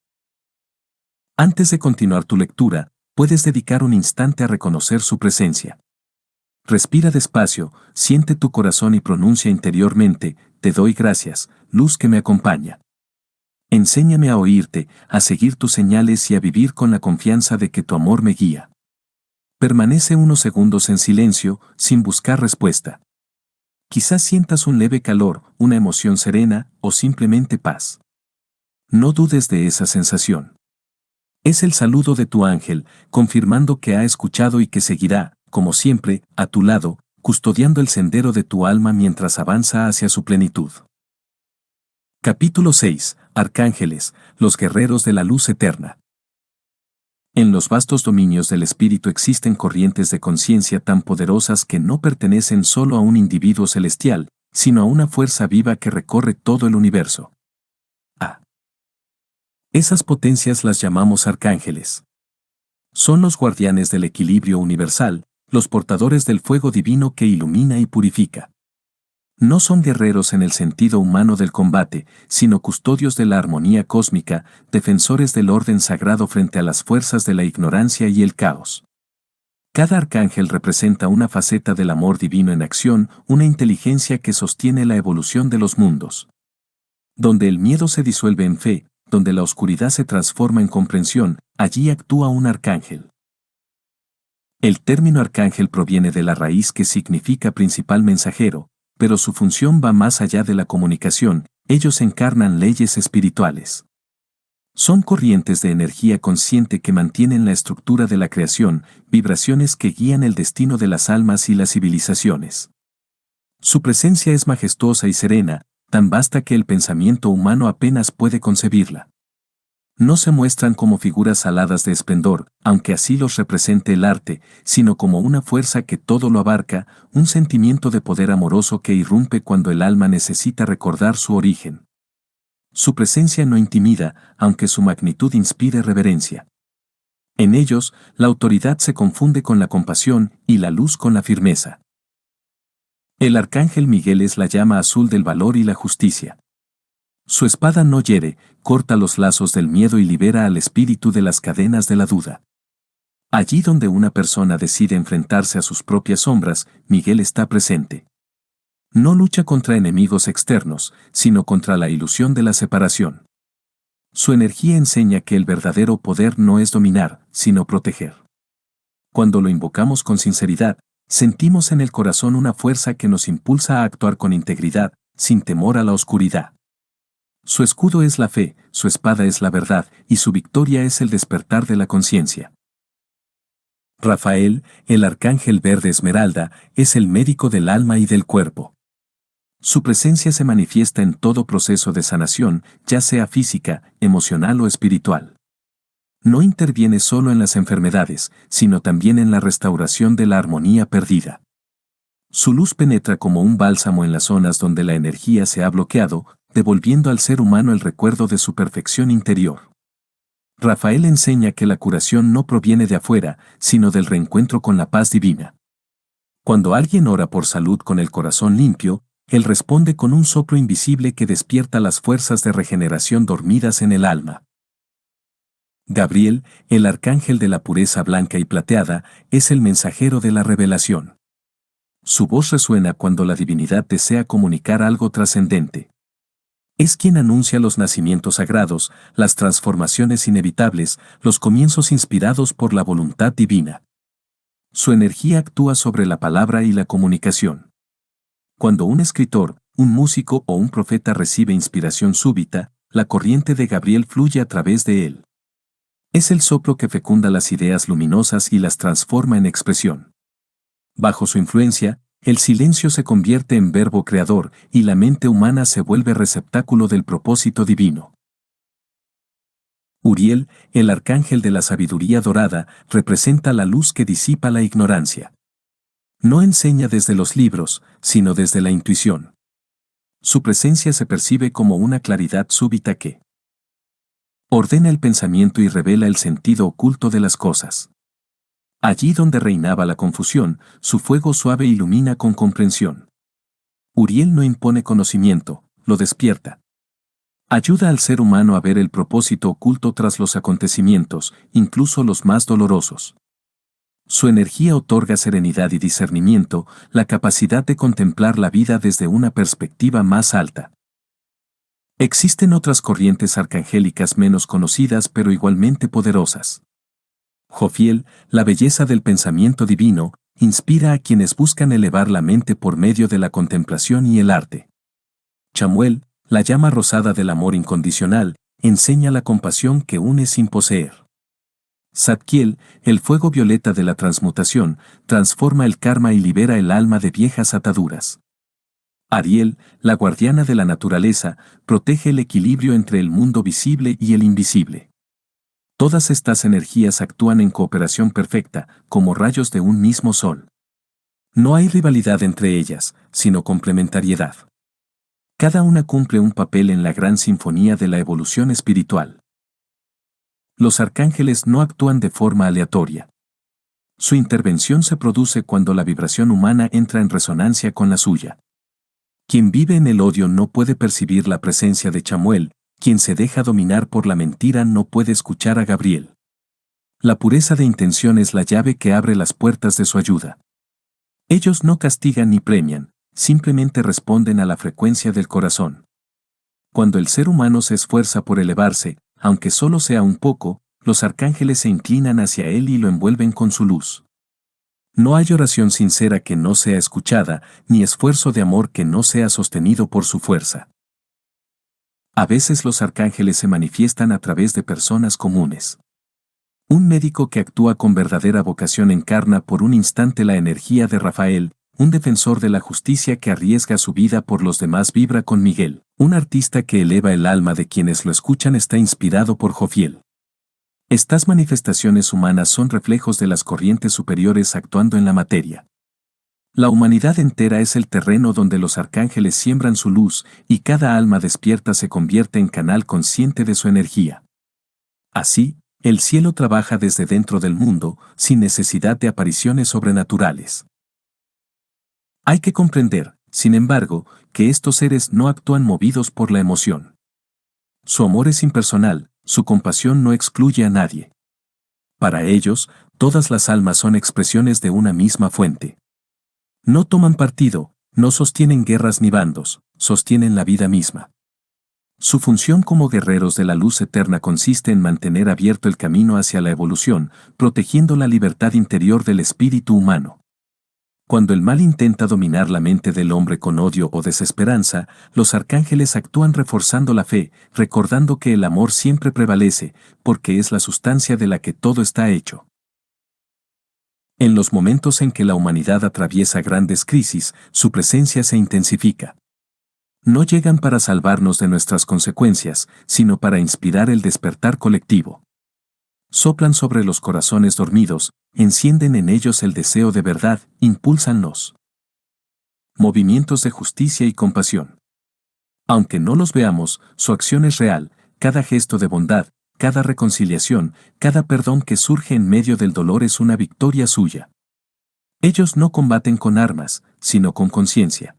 Antes de continuar tu lectura, puedes dedicar un instante a reconocer su presencia. Respira despacio, siente tu corazón y pronuncia interiormente, te doy gracias, luz que me acompaña. Enséñame a oírte, a seguir tus señales y a vivir con la confianza de que tu amor me guía. Permanece unos segundos en silencio, sin buscar respuesta. Quizás sientas un leve calor, una emoción serena, o simplemente paz. No dudes de esa sensación. Es el saludo de tu ángel, confirmando que ha escuchado y que seguirá, como siempre, a tu lado, custodiando el sendero de tu alma mientras avanza hacia su plenitud. Capítulo 6. Arcángeles, los guerreros de la luz eterna. En los vastos dominios del espíritu existen corrientes de conciencia tan poderosas que no pertenecen solo a un individuo celestial, sino a una fuerza viva que recorre todo el universo. Esas potencias las llamamos arcángeles. Son los guardianes del equilibrio universal, los portadores del fuego divino que ilumina y purifica. No son guerreros en el sentido humano del combate, sino custodios de la armonía cósmica, defensores del orden sagrado frente a las fuerzas de la ignorancia y el caos. Cada arcángel representa una faceta del amor divino en acción, una inteligencia que sostiene la evolución de los mundos. Donde el miedo se disuelve en fe, donde la oscuridad se transforma en comprensión, allí actúa un arcángel. El término arcángel proviene de la raíz que significa principal mensajero, pero su función va más allá de la comunicación, ellos encarnan leyes espirituales. Son corrientes de energía consciente que mantienen la estructura de la creación, vibraciones que guían el destino de las almas y las civilizaciones. Su presencia es majestuosa y serena, tan vasta que el pensamiento humano apenas puede concebirla. No se muestran como figuras aladas de esplendor, aunque así los represente el arte, sino como una fuerza que todo lo abarca, un sentimiento de poder amoroso que irrumpe cuando el alma necesita recordar su origen. Su presencia no intimida, aunque su magnitud inspire reverencia. En ellos, la autoridad se confunde con la compasión y la luz con la firmeza. El arcángel Miguel es la llama azul del valor y la justicia. Su espada no hiere, corta los lazos del miedo y libera al espíritu de las cadenas de la duda. Allí donde una persona decide enfrentarse a sus propias sombras, Miguel está presente. No lucha contra enemigos externos, sino contra la ilusión de la separación. Su energía enseña que el verdadero poder no es dominar, sino proteger. Cuando lo invocamos con sinceridad, sentimos en el corazón una fuerza que nos impulsa a actuar con integridad, sin temor a la oscuridad. Su escudo es la fe, su espada es la verdad, y su victoria es el despertar de la conciencia. Rafael, el arcángel verde esmeralda, es el médico del alma y del cuerpo. Su presencia se manifiesta en todo proceso de sanación, ya sea física, emocional o espiritual. No interviene solo en las enfermedades, sino también en la restauración de la armonía perdida. Su luz penetra como un bálsamo en las zonas donde la energía se ha bloqueado, devolviendo al ser humano el recuerdo de su perfección interior. Rafael enseña que la curación no proviene de afuera, sino del reencuentro con la paz divina. Cuando alguien ora por salud con el corazón limpio, él responde con un soplo invisible que despierta las fuerzas de regeneración dormidas en el alma. Gabriel, el arcángel de la pureza blanca y plateada, es el mensajero de la revelación. Su voz resuena cuando la divinidad desea comunicar algo trascendente. Es quien anuncia los nacimientos sagrados, las transformaciones inevitables, los comienzos inspirados por la voluntad divina. Su energía actúa sobre la palabra y la comunicación. Cuando un escritor, un músico o un profeta recibe inspiración súbita, la corriente de Gabriel fluye a través de él. Es el soplo que fecunda las ideas luminosas y las transforma en expresión. Bajo su influencia, el silencio se convierte en verbo creador y la mente humana se vuelve receptáculo del propósito divino. Uriel, el arcángel de la sabiduría dorada, representa la luz que disipa la ignorancia. No enseña desde los libros, sino desde la intuición. Su presencia se percibe como una claridad súbita que ordena el pensamiento y revela el sentido oculto de las cosas. Allí donde reinaba la confusión, su fuego suave ilumina con comprensión. Uriel no impone conocimiento, lo despierta. Ayuda al ser humano a ver el propósito oculto tras los acontecimientos, incluso los más dolorosos. Su energía otorga serenidad y discernimiento, la capacidad de contemplar la vida desde una perspectiva más alta. Existen otras corrientes arcangélicas menos conocidas pero igualmente poderosas. Jofiel, la belleza del pensamiento divino, inspira a quienes buscan elevar la mente por medio de la contemplación y el arte. Chamuel, la llama rosada del amor incondicional, enseña la compasión que une sin poseer. Zadkiel, el fuego violeta de la transmutación, transforma el karma y libera el alma de viejas ataduras. Ariel, la guardiana de la naturaleza, protege el equilibrio entre el mundo visible y el invisible. Todas estas energías actúan en cooperación perfecta, como rayos de un mismo sol. No hay rivalidad entre ellas, sino complementariedad. Cada una cumple un papel en la gran sinfonía de la evolución espiritual. Los arcángeles no actúan de forma aleatoria. Su intervención se produce cuando la vibración humana entra en resonancia con la suya. Quien vive en el odio no puede percibir la presencia de Chamuel, quien se deja dominar por la mentira no puede escuchar a Gabriel. La pureza de intención es la llave que abre las puertas de su ayuda. Ellos no castigan ni premian, simplemente responden a la frecuencia del corazón. Cuando el ser humano se esfuerza por elevarse, aunque solo sea un poco, los arcángeles se inclinan hacia él y lo envuelven con su luz. No hay oración sincera que no sea escuchada, ni esfuerzo de amor que no sea sostenido por su fuerza. A veces los arcángeles se manifiestan a través de personas comunes. Un médico que actúa con verdadera vocación encarna por un instante la energía de Rafael, un defensor de la justicia que arriesga su vida por los demás vibra con Miguel, un artista que eleva el alma de quienes lo escuchan está inspirado por Jofiel. Estas manifestaciones humanas son reflejos de las corrientes superiores actuando en la materia. La humanidad entera es el terreno donde los arcángeles siembran su luz y cada alma despierta se convierte en canal consciente de su energía. Así, el cielo trabaja desde dentro del mundo, sin necesidad de apariciones sobrenaturales. Hay que comprender, sin embargo, que estos seres no actúan movidos por la emoción. Su amor es impersonal, su compasión no excluye a nadie. Para ellos, todas las almas son expresiones de una misma fuente. No toman partido, no sostienen guerras ni bandos, sostienen la vida misma. Su función como guerreros de la luz eterna consiste en mantener abierto el camino hacia la evolución, protegiendo la libertad interior del espíritu humano. Cuando el mal intenta dominar la mente del hombre con odio o desesperanza, los arcángeles actúan reforzando la fe, recordando que el amor siempre prevalece, porque es la sustancia de la que todo está hecho. En los momentos en que la humanidad atraviesa grandes crisis, su presencia se intensifica. No llegan para salvarnos de nuestras consecuencias, sino para inspirar el despertar colectivo. Soplan sobre los corazones dormidos, encienden en ellos el deseo de verdad, impulsan los movimientos de justicia y compasión. Aunque no los veamos, su acción es real, cada gesto de bondad, cada reconciliación, cada perdón que surge en medio del dolor es una victoria suya. Ellos no combaten con armas, sino con conciencia.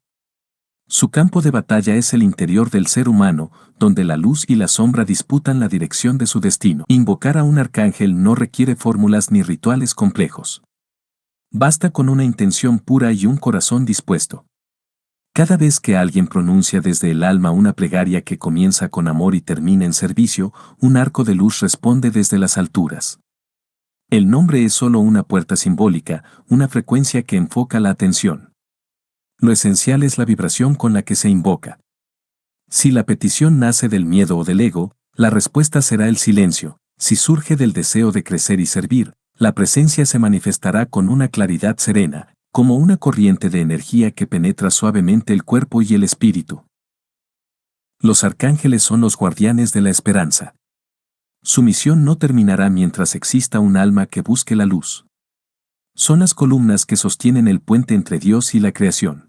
Su campo de batalla es el interior del ser humano, donde la luz y la sombra disputan la dirección de su destino. Invocar a un arcángel no requiere fórmulas ni rituales complejos. Basta con una intención pura y un corazón dispuesto. Cada vez que alguien pronuncia desde el alma una plegaria que comienza con amor y termina en servicio, un arco de luz responde desde las alturas. El nombre es solo una puerta simbólica, una frecuencia que enfoca la atención. Lo esencial es la vibración con la que se invoca. Si la petición nace del miedo o del ego, la respuesta será el silencio. Si surge del deseo de crecer y servir, la presencia se manifestará con una claridad serena, como una corriente de energía que penetra suavemente el cuerpo y el espíritu. Los arcángeles son los guardianes de la esperanza. Su misión no terminará mientras exista un alma que busque la luz. Son las columnas que sostienen el puente entre Dios y la creación.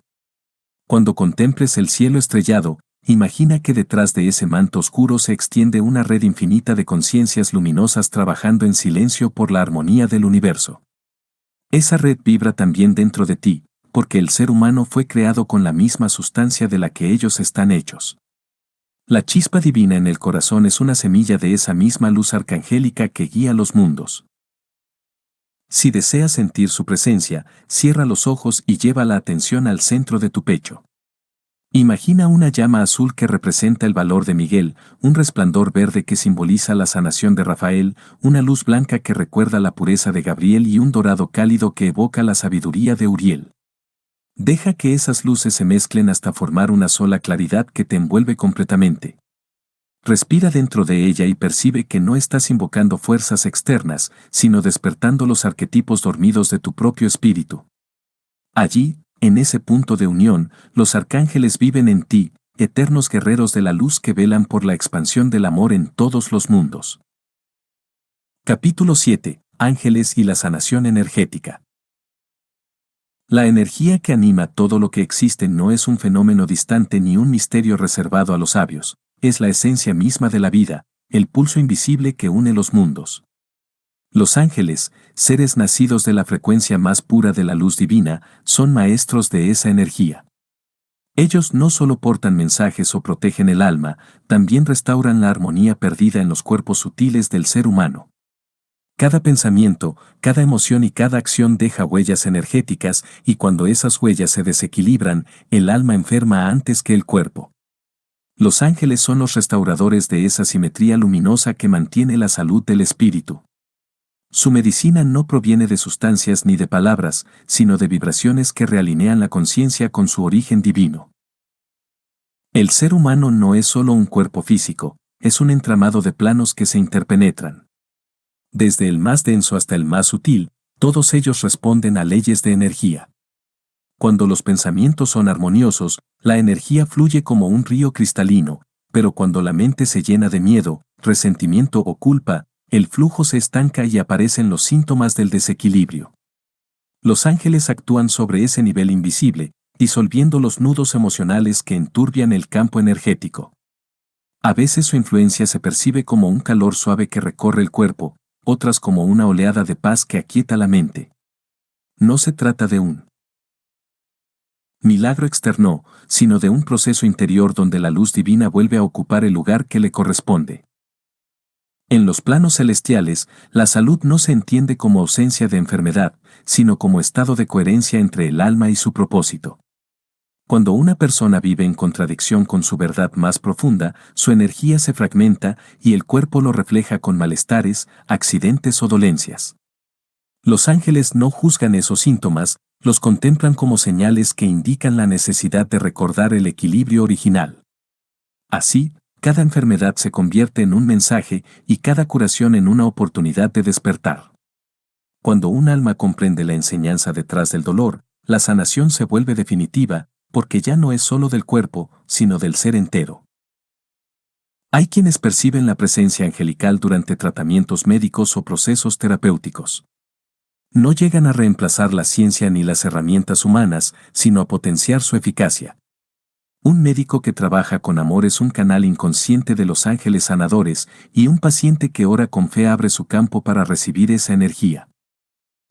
Cuando contemples el cielo estrellado, imagina que detrás de ese manto oscuro se extiende una red infinita de conciencias luminosas trabajando en silencio por la armonía del universo. Esa red vibra también dentro de ti, porque el ser humano fue creado con la misma sustancia de la que ellos están hechos. La chispa divina en el corazón es una semilla de esa misma luz arcangélica que guía los mundos. Si deseas sentir su presencia, cierra los ojos y lleva la atención al centro de tu pecho. Imagina una llama azul que representa el valor de Miguel, un resplandor verde que simboliza la sanación de Rafael, una luz blanca que recuerda la pureza de Gabriel y un dorado cálido que evoca la sabiduría de Uriel. Deja que esas luces se mezclen hasta formar una sola claridad que te envuelve completamente. Respira dentro de ella y percibe que no estás invocando fuerzas externas, sino despertando los arquetipos dormidos de tu propio espíritu. Allí, en ese punto de unión, los arcángeles viven en ti, eternos guerreros de la luz que velan por la expansión del amor en todos los mundos. Capítulo 7. Ángeles y la sanación energética. La energía que anima todo lo que existe no es un fenómeno distante ni un misterio reservado a los sabios. Es la esencia misma de la vida, el pulso invisible que une los mundos. Los ángeles, seres nacidos de la frecuencia más pura de la luz divina, son maestros de esa energía. Ellos no solo portan mensajes o protegen el alma, también restauran la armonía perdida en los cuerpos sutiles del ser humano. Cada pensamiento, cada emoción y cada acción deja huellas energéticas, y cuando esas huellas se desequilibran, el alma enferma antes que el cuerpo. Los ángeles son los restauradores de esa simetría luminosa que mantiene la salud del espíritu. Su medicina no proviene de sustancias ni de palabras, sino de vibraciones que realinean la conciencia con su origen divino. El ser humano no es solo un cuerpo físico, es un entramado de planos que se interpenetran. Desde el más denso hasta el más sutil, todos ellos responden a leyes de energía. Cuando los pensamientos son armoniosos, la energía fluye como un río cristalino, pero cuando la mente se llena de miedo, resentimiento o culpa, el flujo se estanca y aparecen los síntomas del desequilibrio. Los ángeles actúan sobre ese nivel invisible, disolviendo los nudos emocionales que enturbian el campo energético. A veces su influencia se percibe como un calor suave que recorre el cuerpo, otras como una oleada de paz que aquieta la mente. No se trata de un milagro externo, sino de un proceso interior donde la luz divina vuelve a ocupar el lugar que le corresponde. En los planos celestiales, la salud no se entiende como ausencia de enfermedad, sino como estado de coherencia entre el alma y su propósito. Cuando una persona vive en contradicción con su verdad más profunda, su energía se fragmenta y el cuerpo lo refleja con malestares, accidentes o dolencias. Los ángeles no juzgan esos síntomas, los contemplan como señales que indican la necesidad de recordar el equilibrio original. Así, cada enfermedad se convierte en un mensaje y cada curación en una oportunidad de despertar. Cuando un alma comprende la enseñanza detrás del dolor, la sanación se vuelve definitiva, porque ya no es solo del cuerpo, sino del ser entero. Hay quienes perciben la presencia angelical durante tratamientos médicos o procesos terapéuticos. No llegan a reemplazar la ciencia ni las herramientas humanas, sino a potenciar su eficacia. Un médico que trabaja con amor es un canal inconsciente de los ángeles sanadores, y un paciente que ora con fe abre su campo para recibir esa energía.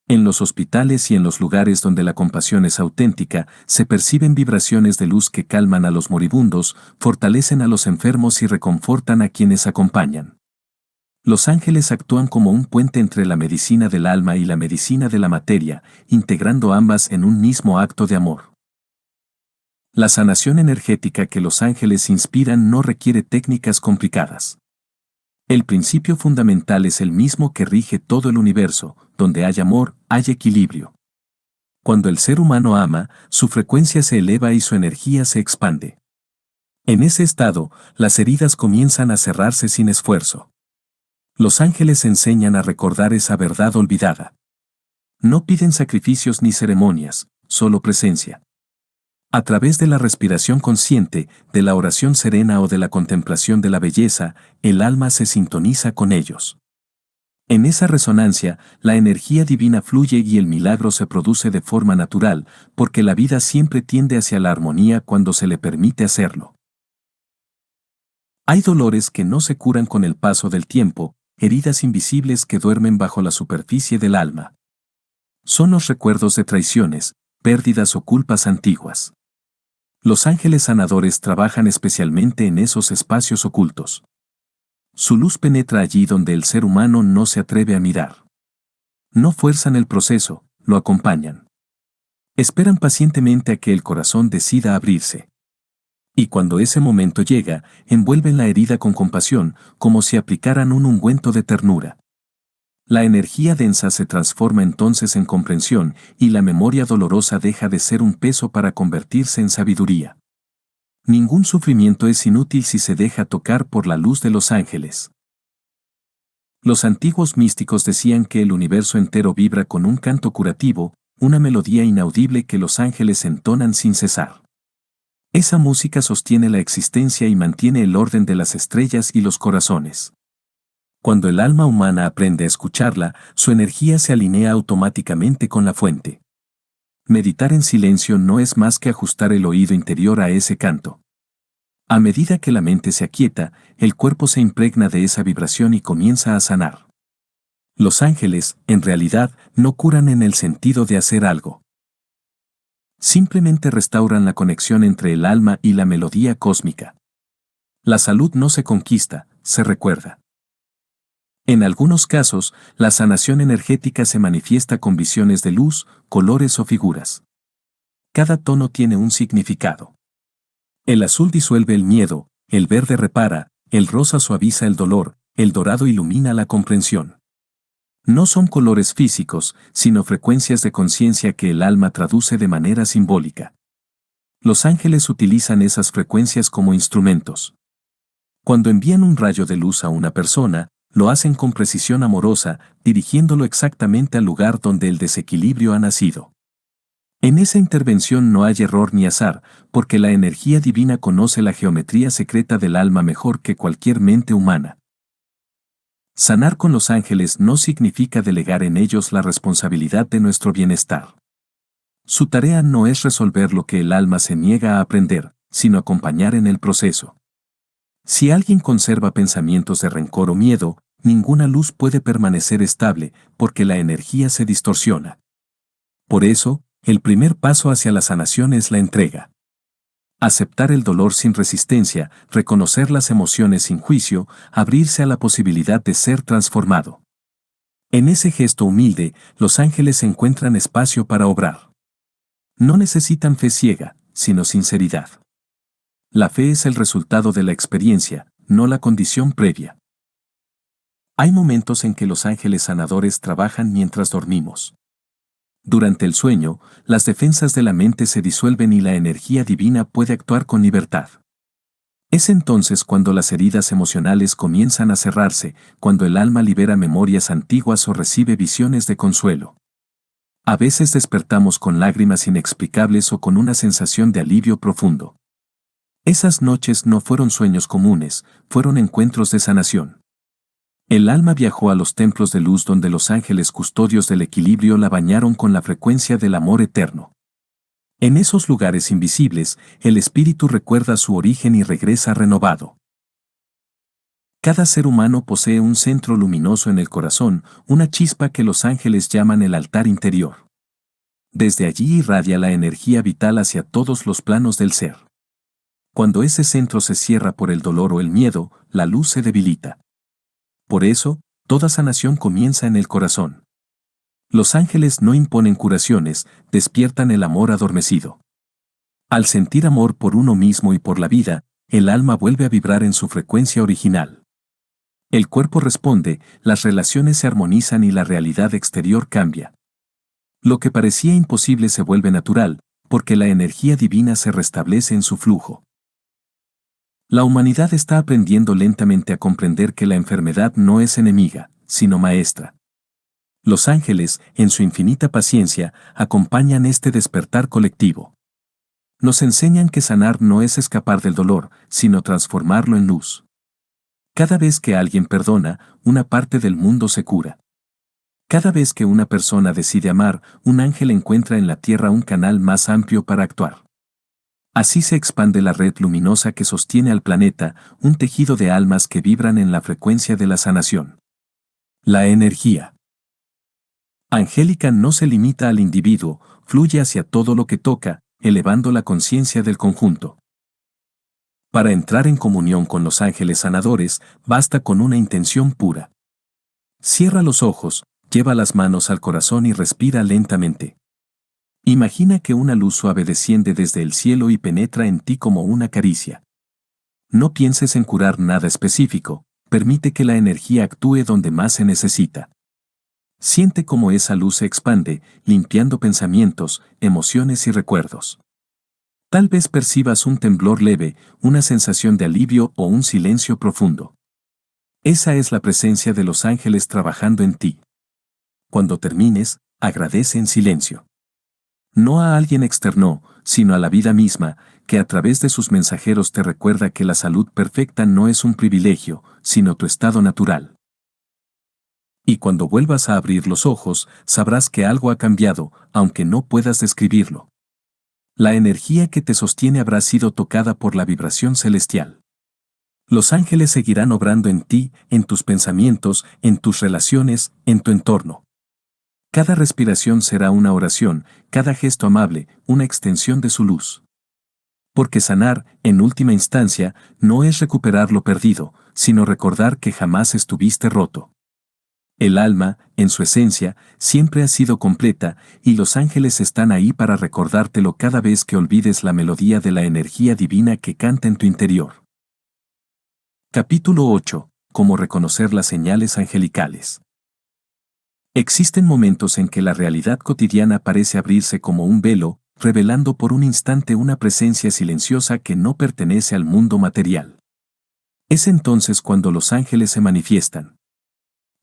En los hospitales y en los lugares donde la compasión es auténtica, se perciben vibraciones de luz que calman a los moribundos, fortalecen a los enfermos y reconfortan a quienes acompañan. Los ángeles actúan como un puente entre la medicina del alma y la medicina de la materia, integrando ambas en un mismo acto de amor. La sanación energética que los ángeles inspiran no requiere técnicas complicadas. El principio fundamental es el mismo que rige todo el universo: donde hay amor, hay equilibrio. Cuando el ser humano ama, su frecuencia se eleva y su energía se expande. En ese estado, las heridas comienzan a cerrarse sin esfuerzo. Los ángeles enseñan a recordar esa verdad olvidada. No piden sacrificios ni ceremonias, solo presencia. A través de la respiración consciente, de la oración serena o de la contemplación de la belleza, el alma se sintoniza con ellos. En esa resonancia, la energía divina fluye y el milagro se produce de forma natural, porque la vida siempre tiende hacia la armonía cuando se le permite hacerlo. Hay dolores que no se curan con el paso del tiempo, heridas invisibles que duermen bajo la superficie del alma. Son los recuerdos de traiciones, pérdidas o culpas antiguas. Los ángeles sanadores trabajan especialmente en esos espacios ocultos. Su luz penetra allí donde el ser humano no se atreve a mirar. No fuerzan el proceso, lo acompañan. Esperan pacientemente a que el corazón decida abrirse. Y cuando ese momento llega, envuelven la herida con compasión, como si aplicaran un ungüento de ternura. La energía densa se transforma entonces en comprensión, y la memoria dolorosa deja de ser un peso para convertirse en sabiduría. Ningún sufrimiento es inútil si se deja tocar por la luz de los ángeles. Los antiguos místicos decían que el universo entero vibra con un canto curativo, una melodía inaudible que los ángeles entonan sin cesar. Esa música sostiene la existencia y mantiene el orden de las estrellas y los corazones. Cuando el alma humana aprende a escucharla, su energía se alinea automáticamente con la fuente. Meditar en silencio no es más que ajustar el oído interior a ese canto. A medida que la mente se aquieta, el cuerpo se impregna de esa vibración y comienza a sanar. Los ángeles, en realidad, no curan en el sentido de hacer algo. Simplemente restauran la conexión entre el alma y la melodía cósmica. La salud no se conquista, se recuerda. En algunos casos, la sanación energética se manifiesta con visiones de luz, colores o figuras. Cada tono tiene un significado. El azul disuelve el miedo, el verde repara, el rosa suaviza el dolor, el dorado ilumina la comprensión. No son colores físicos, sino frecuencias de conciencia que el alma traduce de manera simbólica. Los ángeles utilizan esas frecuencias como instrumentos. Cuando envían un rayo de luz a una persona, lo hacen con precisión amorosa, dirigiéndolo exactamente al lugar donde el desequilibrio ha nacido. En esa intervención no hay error ni azar, porque la energía divina conoce la geometría secreta del alma mejor que cualquier mente humana. Sanar con los ángeles no significa delegar en ellos la responsabilidad de nuestro bienestar. Su tarea no es resolver lo que el alma se niega a aprender, sino acompañar en el proceso. Si alguien conserva pensamientos de rencor o miedo, ninguna luz puede permanecer estable, porque la energía se distorsiona. Por eso, el primer paso hacia la sanación es la entrega. Aceptar el dolor sin resistencia, reconocer las emociones sin juicio, abrirse a la posibilidad de ser transformado. En ese gesto humilde, los ángeles encuentran espacio para obrar. No necesitan fe ciega, sino sinceridad. La fe es el resultado de la experiencia, no la condición previa. Hay momentos en que los ángeles sanadores trabajan mientras dormimos. Durante el sueño, las defensas de la mente se disuelven y la energía divina puede actuar con libertad. Es entonces cuando las heridas emocionales comienzan a cerrarse, cuando el alma libera memorias antiguas o recibe visiones de consuelo. A veces despertamos con lágrimas inexplicables o con una sensación de alivio profundo. Esas noches no fueron sueños comunes, fueron encuentros de sanación. El alma viajó a los templos de luz donde los ángeles custodios del equilibrio la bañaron con la frecuencia del amor eterno. En esos lugares invisibles, el espíritu recuerda su origen y regresa renovado. Cada ser humano posee un centro luminoso en el corazón, una chispa que los ángeles llaman el altar interior. Desde allí irradia la energía vital hacia todos los planos del ser. Cuando ese centro se cierra por el dolor o el miedo, la luz se debilita. Por eso, toda sanación comienza en el corazón. Los ángeles no imponen curaciones, despiertan el amor adormecido. Al sentir amor por uno mismo y por la vida, el alma vuelve a vibrar en su frecuencia original. El cuerpo responde, las relaciones se armonizan y la realidad exterior cambia. Lo que parecía imposible se vuelve natural, porque la energía divina se restablece en su flujo. La humanidad está aprendiendo lentamente a comprender que la enfermedad no es enemiga, sino maestra. Los ángeles, en su infinita paciencia, acompañan este despertar colectivo. Nos enseñan que sanar no es escapar del dolor, sino transformarlo en luz. Cada vez que alguien perdona, una parte del mundo se cura. Cada vez que una persona decide amar, un ángel encuentra en la tierra un canal más amplio para actuar. Así se expande la red luminosa que sostiene al planeta, un tejido de almas que vibran en la frecuencia de la sanación. La energía angélica no se limita al individuo, fluye hacia todo lo que toca, elevando la conciencia del conjunto. Para entrar en comunión con los ángeles sanadores, basta con una intención pura. Cierra los ojos, lleva las manos al corazón y respira lentamente. Imagina que una luz suave desciende desde el cielo y penetra en ti como una caricia. No pienses en curar nada específico, permite que la energía actúe donde más se necesita. Siente cómo esa luz se expande, limpiando pensamientos, emociones y recuerdos. Tal vez percibas un temblor leve, una sensación de alivio o un silencio profundo. Esa es la presencia de los ángeles trabajando en ti. Cuando termines, agradece en silencio. No a alguien externo, sino a la vida misma, que a través de sus mensajeros te recuerda que la salud perfecta no es un privilegio, sino tu estado natural. Y cuando vuelvas a abrir los ojos, sabrás que algo ha cambiado, aunque no puedas describirlo. La energía que te sostiene habrá sido tocada por la vibración celestial. Los ángeles seguirán obrando en ti, en tus pensamientos, en tus relaciones, en tu entorno. Cada respiración será una oración, cada gesto amable, una extensión de su luz. Porque sanar, en última instancia, no es recuperar lo perdido, sino recordar que jamás estuviste roto. El alma, en su esencia, siempre ha sido completa, y los ángeles están ahí para recordártelo cada vez que olvides la melodía de la energía divina que canta en tu interior. Capítulo 8. Cómo reconocer las señales angelicales. Existen momentos en que la realidad cotidiana parece abrirse como un velo, revelando por un instante una presencia silenciosa que no pertenece al mundo material. Es entonces cuando los ángeles se manifiestan.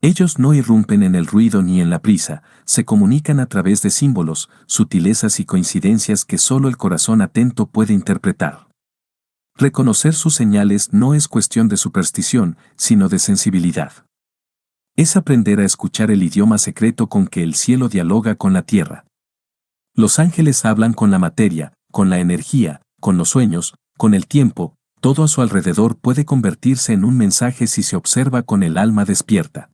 Ellos no irrumpen en el ruido ni en la prisa, se comunican a través de símbolos, sutilezas y coincidencias que solo el corazón atento puede interpretar. Reconocer sus señales no es cuestión de superstición, sino de sensibilidad. Es aprender a escuchar el idioma secreto con que el cielo dialoga con la tierra. Los ángeles hablan con la materia, con la energía, con los sueños, con el tiempo, todo a su alrededor puede convertirse en un mensaje si se observa con el alma despierta.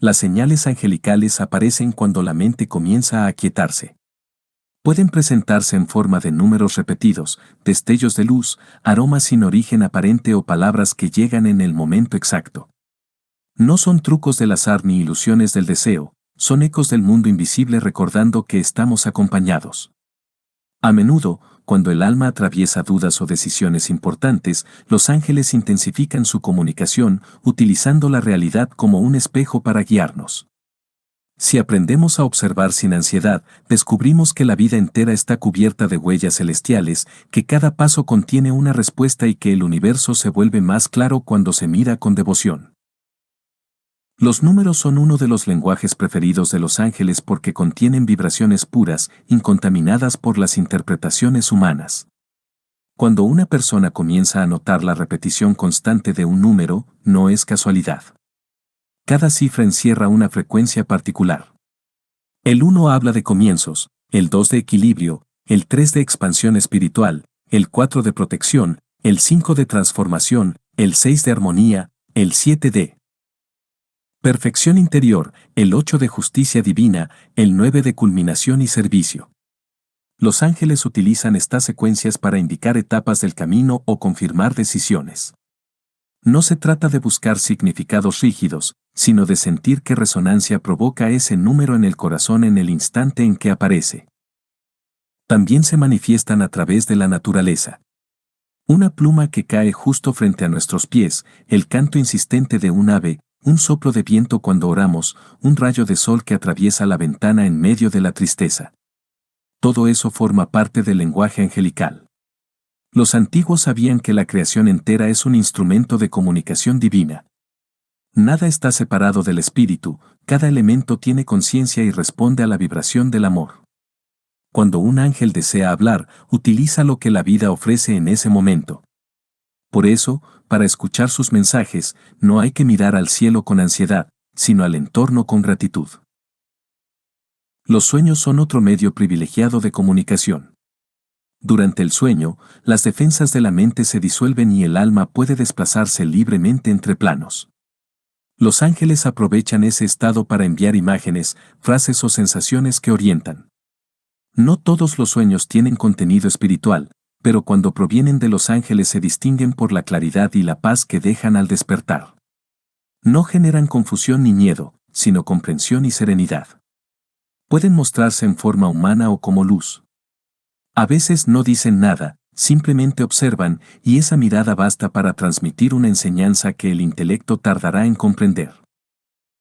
Las señales angelicales aparecen cuando la mente comienza a aquietarse. Pueden presentarse en forma de números repetidos, destellos de luz, aromas sin origen aparente o palabras que llegan en el momento exacto. No son trucos del azar ni ilusiones del deseo, son ecos del mundo invisible recordando que estamos acompañados. A menudo, cuando el alma atraviesa dudas o decisiones importantes, los ángeles intensifican su comunicación, utilizando la realidad como un espejo para guiarnos. Si aprendemos a observar sin ansiedad, descubrimos que la vida entera está cubierta de huellas celestiales, que cada paso contiene una respuesta y que el universo se vuelve más claro cuando se mira con devoción. Los números son uno de los lenguajes preferidos de los ángeles porque contienen vibraciones puras, incontaminadas por las interpretaciones humanas. Cuando una persona comienza a notar la repetición constante de un número, no es casualidad. Cada cifra encierra una frecuencia particular. El 1 habla de comienzos, el 2 de equilibrio, el 3 de expansión espiritual, el 4 de protección, el 5 de transformación, el 6 de armonía, el 7 de perfección interior, el 8 de justicia divina, el 9 de culminación y servicio. Los ángeles utilizan estas secuencias para indicar etapas del camino o confirmar decisiones. No se trata de buscar significados rígidos, sino de sentir qué resonancia provoca ese número en el corazón en el instante en que aparece. También se manifiestan a través de la naturaleza. Una pluma que cae justo frente a nuestros pies, el canto insistente de un ave, un soplo de viento cuando oramos, un rayo de sol que atraviesa la ventana en medio de la tristeza. Todo eso forma parte del lenguaje angelical. Los antiguos sabían que la creación entera es un instrumento de comunicación divina. Nada está separado del espíritu, cada elemento tiene conciencia y responde a la vibración del amor. Cuando un ángel desea hablar, utiliza lo que la vida ofrece en ese momento. Por eso, para escuchar sus mensajes, no hay que mirar al cielo con ansiedad, sino al entorno con gratitud. Los sueños son otro medio privilegiado de comunicación. Durante el sueño, las defensas de la mente se disuelven y el alma puede desplazarse libremente entre planos. Los ángeles aprovechan ese estado para enviar imágenes, frases o sensaciones que orientan. No todos los sueños tienen contenido espiritual, pero cuando provienen de los ángeles se distinguen por la claridad y la paz que dejan al despertar. No generan confusión ni miedo, sino comprensión y serenidad. Pueden mostrarse en forma humana o como luz. A veces no dicen nada, simplemente observan, y esa mirada basta para transmitir una enseñanza que el intelecto tardará en comprender.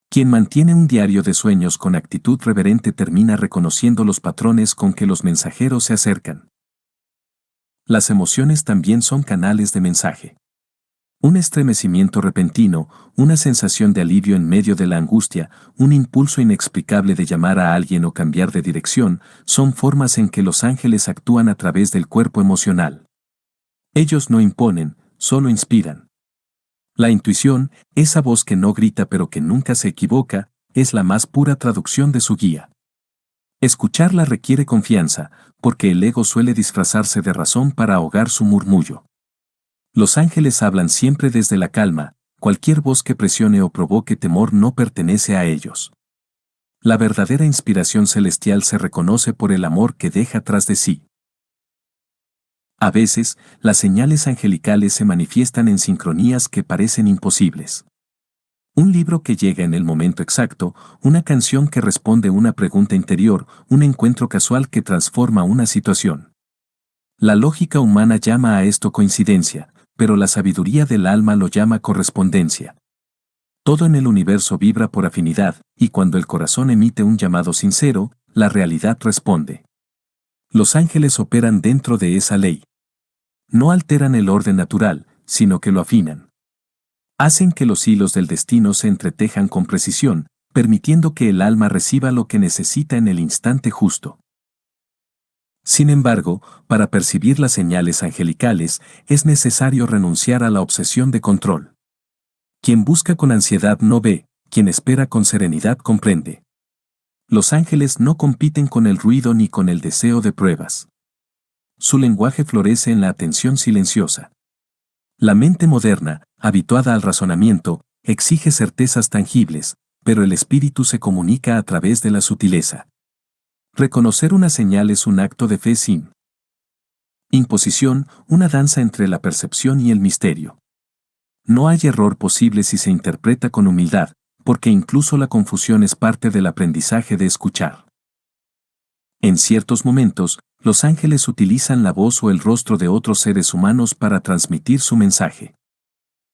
Quien mantiene un diario de sueños con actitud reverente termina reconociendo los patrones con que los mensajeros se acercan. Las emociones también son canales de mensaje. Un estremecimiento repentino, una sensación de alivio en medio de la angustia, un impulso inexplicable de llamar a alguien o cambiar de dirección, son formas en que los ángeles actúan a través del cuerpo emocional. Ellos no imponen, solo inspiran. La intuición, esa voz que no grita pero que nunca se equivoca, es la más pura traducción de su guía. Escucharla requiere confianza, porque el ego suele disfrazarse de razón para ahogar su murmullo. Los ángeles hablan siempre desde la calma, cualquier voz que presione o provoque temor no pertenece a ellos. La verdadera inspiración celestial se reconoce por el amor que deja tras de sí. A veces, las señales angelicales se manifiestan en sincronías que parecen imposibles. Un libro que llega en el momento exacto, una canción que responde una pregunta interior, un encuentro casual que transforma una situación. La lógica humana llama a esto coincidencia, pero la sabiduría del alma lo llama correspondencia. Todo en el universo vibra por afinidad, y cuando el corazón emite un llamado sincero, la realidad responde. Los ángeles operan dentro de esa ley. No alteran el orden natural, sino que lo afinan. Hacen que los hilos del destino se entretejan con precisión, permitiendo que el alma reciba lo que necesita en el instante justo. Sin embargo, para percibir las señales angelicales, es necesario renunciar a la obsesión de control. Quien busca con ansiedad no ve, quien espera con serenidad comprende. Los ángeles no compiten con el ruido ni con el deseo de pruebas. Su lenguaje florece en la atención silenciosa. La mente moderna, habituada al razonamiento, exige certezas tangibles, pero el espíritu se comunica a través de la sutileza. Reconocer una señal es un acto de fe sin imposición, una danza entre la percepción y el misterio. No hay error posible si se interpreta con humildad, porque incluso la confusión es parte del aprendizaje de escuchar. En ciertos momentos, los ángeles utilizan la voz o el rostro de otros seres humanos para transmitir su mensaje.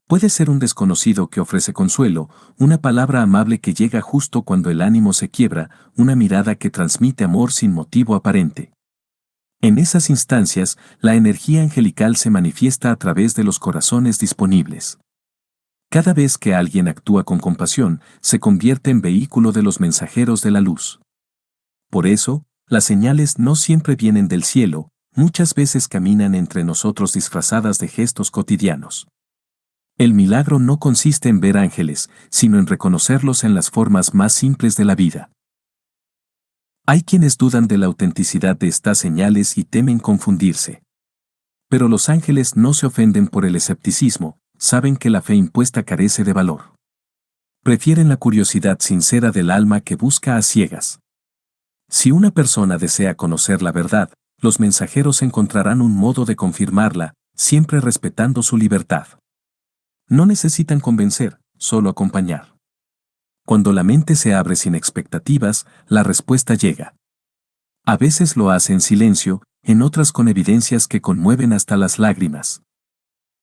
Puede ser un desconocido que ofrece consuelo, una palabra amable que llega justo cuando el ánimo se quiebra, una mirada que transmite amor sin motivo aparente. En esas instancias, la energía angelical se manifiesta a través de los corazones disponibles. Cada vez que alguien actúa con compasión, se convierte en vehículo de los mensajeros de la luz. Por eso, las señales no siempre vienen del cielo, muchas veces caminan entre nosotros disfrazadas de gestos cotidianos. El milagro no consiste en ver ángeles, sino en reconocerlos en las formas más simples de la vida. Hay quienes dudan de la autenticidad de estas señales y temen confundirse. Pero los ángeles no se ofenden por el escepticismo, saben que la fe impuesta carece de valor. Prefieren la curiosidad sincera del alma que busca a ciegas. Si una persona desea conocer la verdad, los mensajeros encontrarán un modo de confirmarla, siempre respetando su libertad. No necesitan convencer, solo acompañar. Cuando la mente se abre sin expectativas, la respuesta llega. A veces lo hace en silencio, en otras con evidencias que conmueven hasta las lágrimas.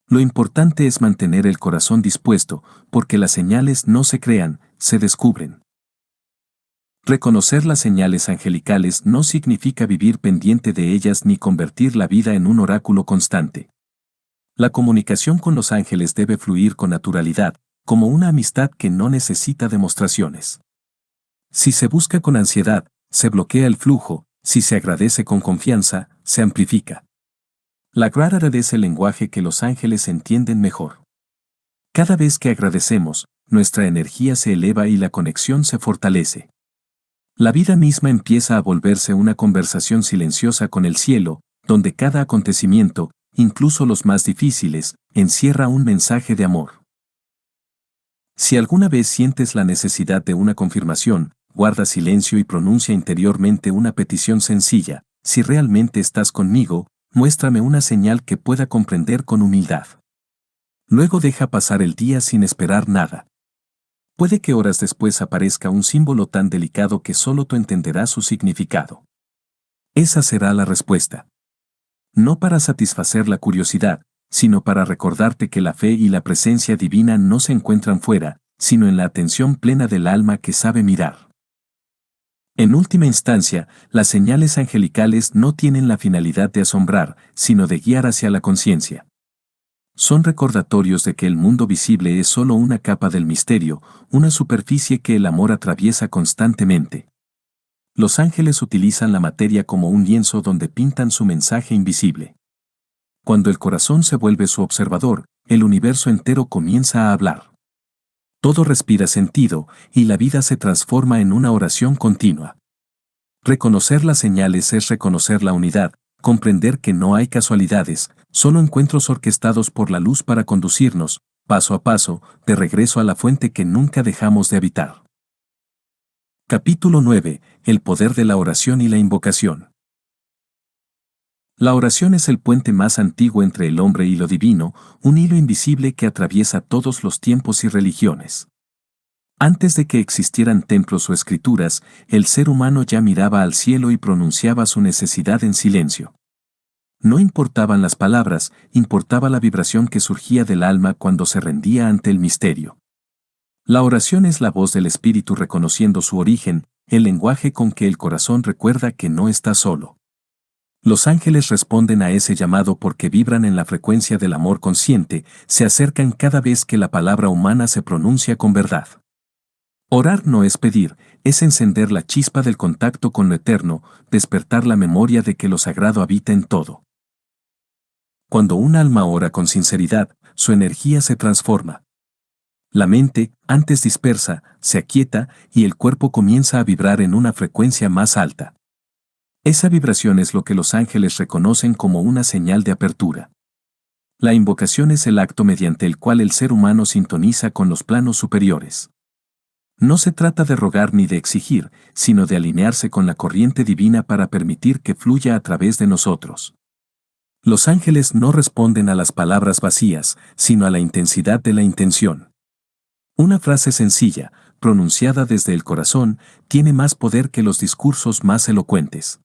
Lo importante es mantener el corazón dispuesto, porque las señales no se crean, se descubren. Reconocer las señales angelicales no significa vivir pendiente de ellas ni convertir la vida en un oráculo constante. La comunicación con los ángeles debe fluir con naturalidad, como una amistad que no necesita demostraciones. Si se busca con ansiedad, se bloquea el flujo, si se agradece con confianza, se amplifica. La gratitud es el lenguaje que los ángeles entienden mejor. Cada vez que agradecemos, nuestra energía se eleva y la conexión se fortalece. La vida misma empieza a volverse una conversación silenciosa con el cielo, donde cada acontecimiento, incluso los más difíciles, encierra un mensaje de amor. Si alguna vez sientes la necesidad de una confirmación, guarda silencio y pronuncia interiormente una petición sencilla: si realmente estás conmigo, muéstrame una señal que pueda comprender con humildad. Luego deja pasar el día sin esperar nada. Puede que horas después aparezca un símbolo tan delicado que solo tú entenderás su significado. Esa será la respuesta. No para satisfacer la curiosidad, sino para recordarte que la fe y la presencia divina no se encuentran fuera, sino en la atención plena del alma que sabe mirar. En última instancia, las señales angelicales no tienen la finalidad de asombrar, sino de guiar hacia la conciencia. Son recordatorios de que el mundo visible es solo una capa del misterio, una superficie que el amor atraviesa constantemente. Los ángeles utilizan la materia como un lienzo donde pintan su mensaje invisible. Cuando el corazón se vuelve su observador, el universo entero comienza a hablar. Todo respira sentido, y la vida se transforma en una oración continua. Reconocer las señales es reconocer la unidad, comprender que no hay casualidades, solo encuentros orquestados por la luz para conducirnos, paso a paso, de regreso a la fuente que nunca dejamos de habitar. Capítulo 9. El poder de la oración y la invocación. La oración es el puente más antiguo entre el hombre y lo divino, un hilo invisible que atraviesa todos los tiempos y religiones. Antes de que existieran templos o escrituras, el ser humano ya miraba al cielo y pronunciaba su necesidad en silencio. No importaban las palabras, importaba la vibración que surgía del alma cuando se rendía ante el misterio. La oración es la voz del espíritu reconociendo su origen, el lenguaje con que el corazón recuerda que no está solo. Los ángeles responden a ese llamado porque vibran en la frecuencia del amor consciente, se acercan cada vez que la palabra humana se pronuncia con verdad. Orar no es pedir, es encender la chispa del contacto con lo eterno, despertar la memoria de que lo sagrado habita en todo. Cuando un alma ora con sinceridad, su energía se transforma. La mente, antes dispersa, se aquieta y el cuerpo comienza a vibrar en una frecuencia más alta. Esa vibración es lo que los ángeles reconocen como una señal de apertura. La invocación es el acto mediante el cual el ser humano sintoniza con los planos superiores. No se trata de rogar ni de exigir, sino de alinearse con la corriente divina para permitir que fluya a través de nosotros. Los ángeles no responden a las palabras vacías, sino a la intensidad de la intención. Una frase sencilla, pronunciada desde el corazón, tiene más poder que los discursos más elocuentes.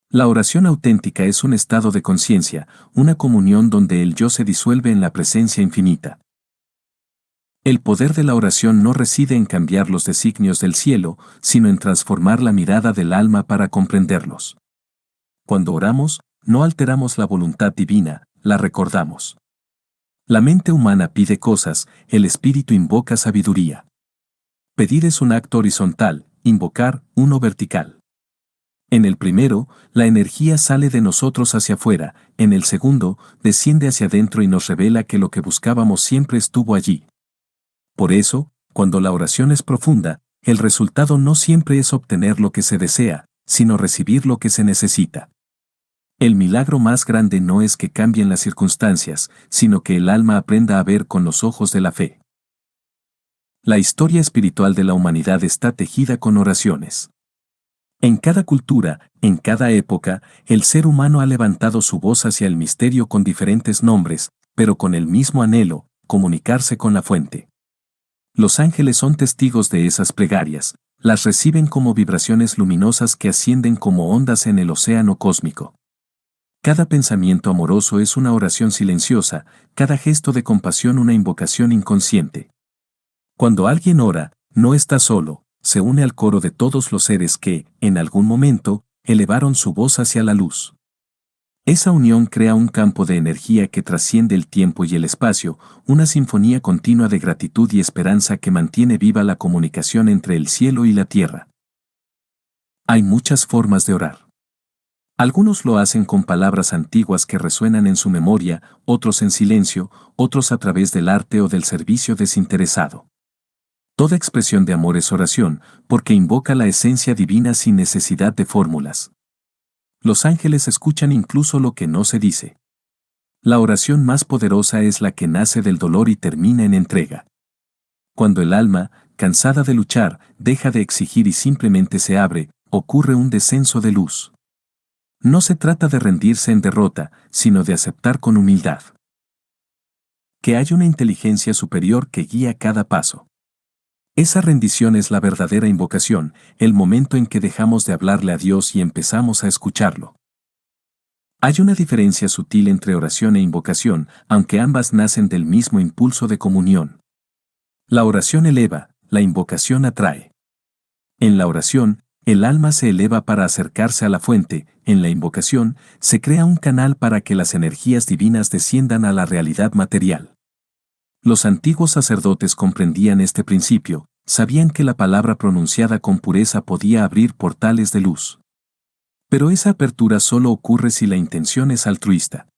La oración auténtica es un estado de conciencia, una comunión donde el yo se disuelve en la presencia infinita. El poder de la oración no reside en cambiar los designios del cielo, sino en transformar la mirada del alma para comprenderlos. Cuando oramos, no alteramos la voluntad divina, la recordamos. La mente humana pide cosas, el espíritu invoca sabiduría. Pedir es un acto horizontal, invocar, uno vertical. En el primero, la energía sale de nosotros hacia afuera, en el segundo, desciende hacia adentro y nos revela que lo que buscábamos siempre estuvo allí. Por eso, cuando la oración es profunda, el resultado no siempre es obtener lo que se desea, sino recibir lo que se necesita. El milagro más grande no es que cambien las circunstancias, sino que el alma aprenda a ver con los ojos de la fe. La historia espiritual de la humanidad está tejida con oraciones. En cada cultura, en cada época, el ser humano ha levantado su voz hacia el misterio con diferentes nombres, pero con el mismo anhelo, comunicarse con la fuente. Los ángeles son testigos de esas plegarias, las reciben como vibraciones luminosas que ascienden como ondas en el océano cósmico. Cada pensamiento amoroso es una oración silenciosa, cada gesto de compasión una invocación inconsciente. Cuando alguien ora, no está solo, se une al coro de todos los seres que, en algún momento, elevaron su voz hacia la luz. Esa unión crea un campo de energía que trasciende el tiempo y el espacio, una sinfonía continua de gratitud y esperanza que mantiene viva la comunicación entre el cielo y la tierra. Hay muchas formas de orar. Algunos lo hacen con palabras antiguas que resuenan en su memoria, otros en silencio, otros a través del arte o del servicio desinteresado. Toda expresión de amor es oración, porque invoca la esencia divina sin necesidad de fórmulas. Los ángeles escuchan incluso lo que no se dice. La oración más poderosa es la que nace del dolor y termina en entrega. Cuando el alma, cansada de luchar, deja de exigir y simplemente se abre, ocurre un descenso de luz. No se trata de rendirse en derrota, sino de aceptar con humildad que hay una inteligencia superior que guía cada paso. Esa rendición es la verdadera invocación, el momento en que dejamos de hablarle a Dios y empezamos a escucharlo. Hay una diferencia sutil entre oración e invocación, aunque ambas nacen del mismo impulso de comunión. La oración eleva, la invocación atrae. En la oración, el alma se eleva para acercarse a la fuente, en la invocación, se crea un canal para que las energías divinas desciendan a la realidad material. Los antiguos sacerdotes comprendían este principio, sabían que la palabra pronunciada con pureza podía abrir portales de luz. Pero esa apertura solo ocurre si la intención es altruista.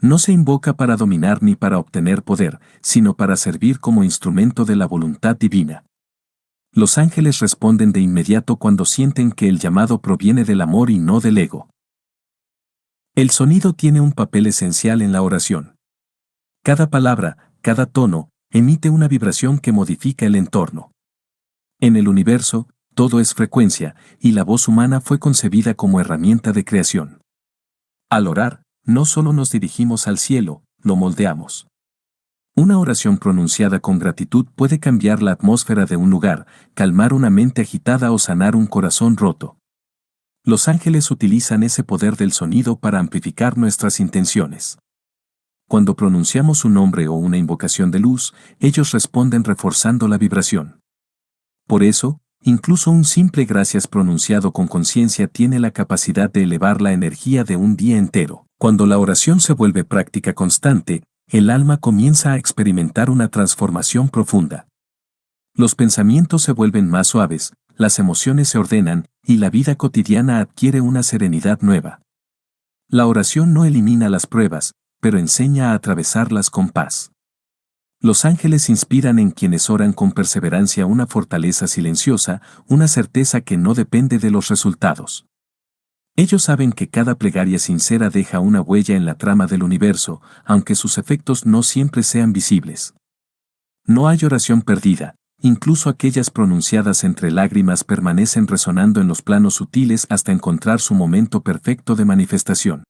No se invoca para dominar ni para obtener poder, sino para servir como instrumento de la voluntad divina. Los ángeles responden de inmediato cuando sienten que el llamado proviene del amor y no del ego. El sonido tiene un papel esencial en la oración. Cada palabra, cada tono, emite una vibración que modifica el entorno. En el universo, todo es frecuencia, y la voz humana fue concebida como herramienta de creación. Al orar, no solo nos dirigimos al cielo, lo moldeamos. Una oración pronunciada con gratitud puede cambiar la atmósfera de un lugar, calmar una mente agitada o sanar un corazón roto. Los ángeles utilizan ese poder del sonido para amplificar nuestras intenciones. Cuando pronunciamos un nombre o una invocación de luz, ellos responden reforzando la vibración. Por eso, incluso un simple gracias pronunciado con conciencia tiene la capacidad de elevar la energía de un día entero. Cuando la oración se vuelve práctica constante, el alma comienza a experimentar una transformación profunda. Los pensamientos se vuelven más suaves, las emociones se ordenan, y la vida cotidiana adquiere una serenidad nueva. La oración no elimina las pruebas, pero enseña a atravesarlas con paz. Los ángeles inspiran en quienes oran con perseverancia una fortaleza silenciosa, una certeza que no depende de los resultados. Ellos saben que cada plegaria sincera deja una huella en la trama del universo, aunque sus efectos no siempre sean visibles. No hay oración perdida, Incluso aquellas pronunciadas entre lágrimas permanecen resonando en los planos sutiles hasta encontrar su momento perfecto de manifestación.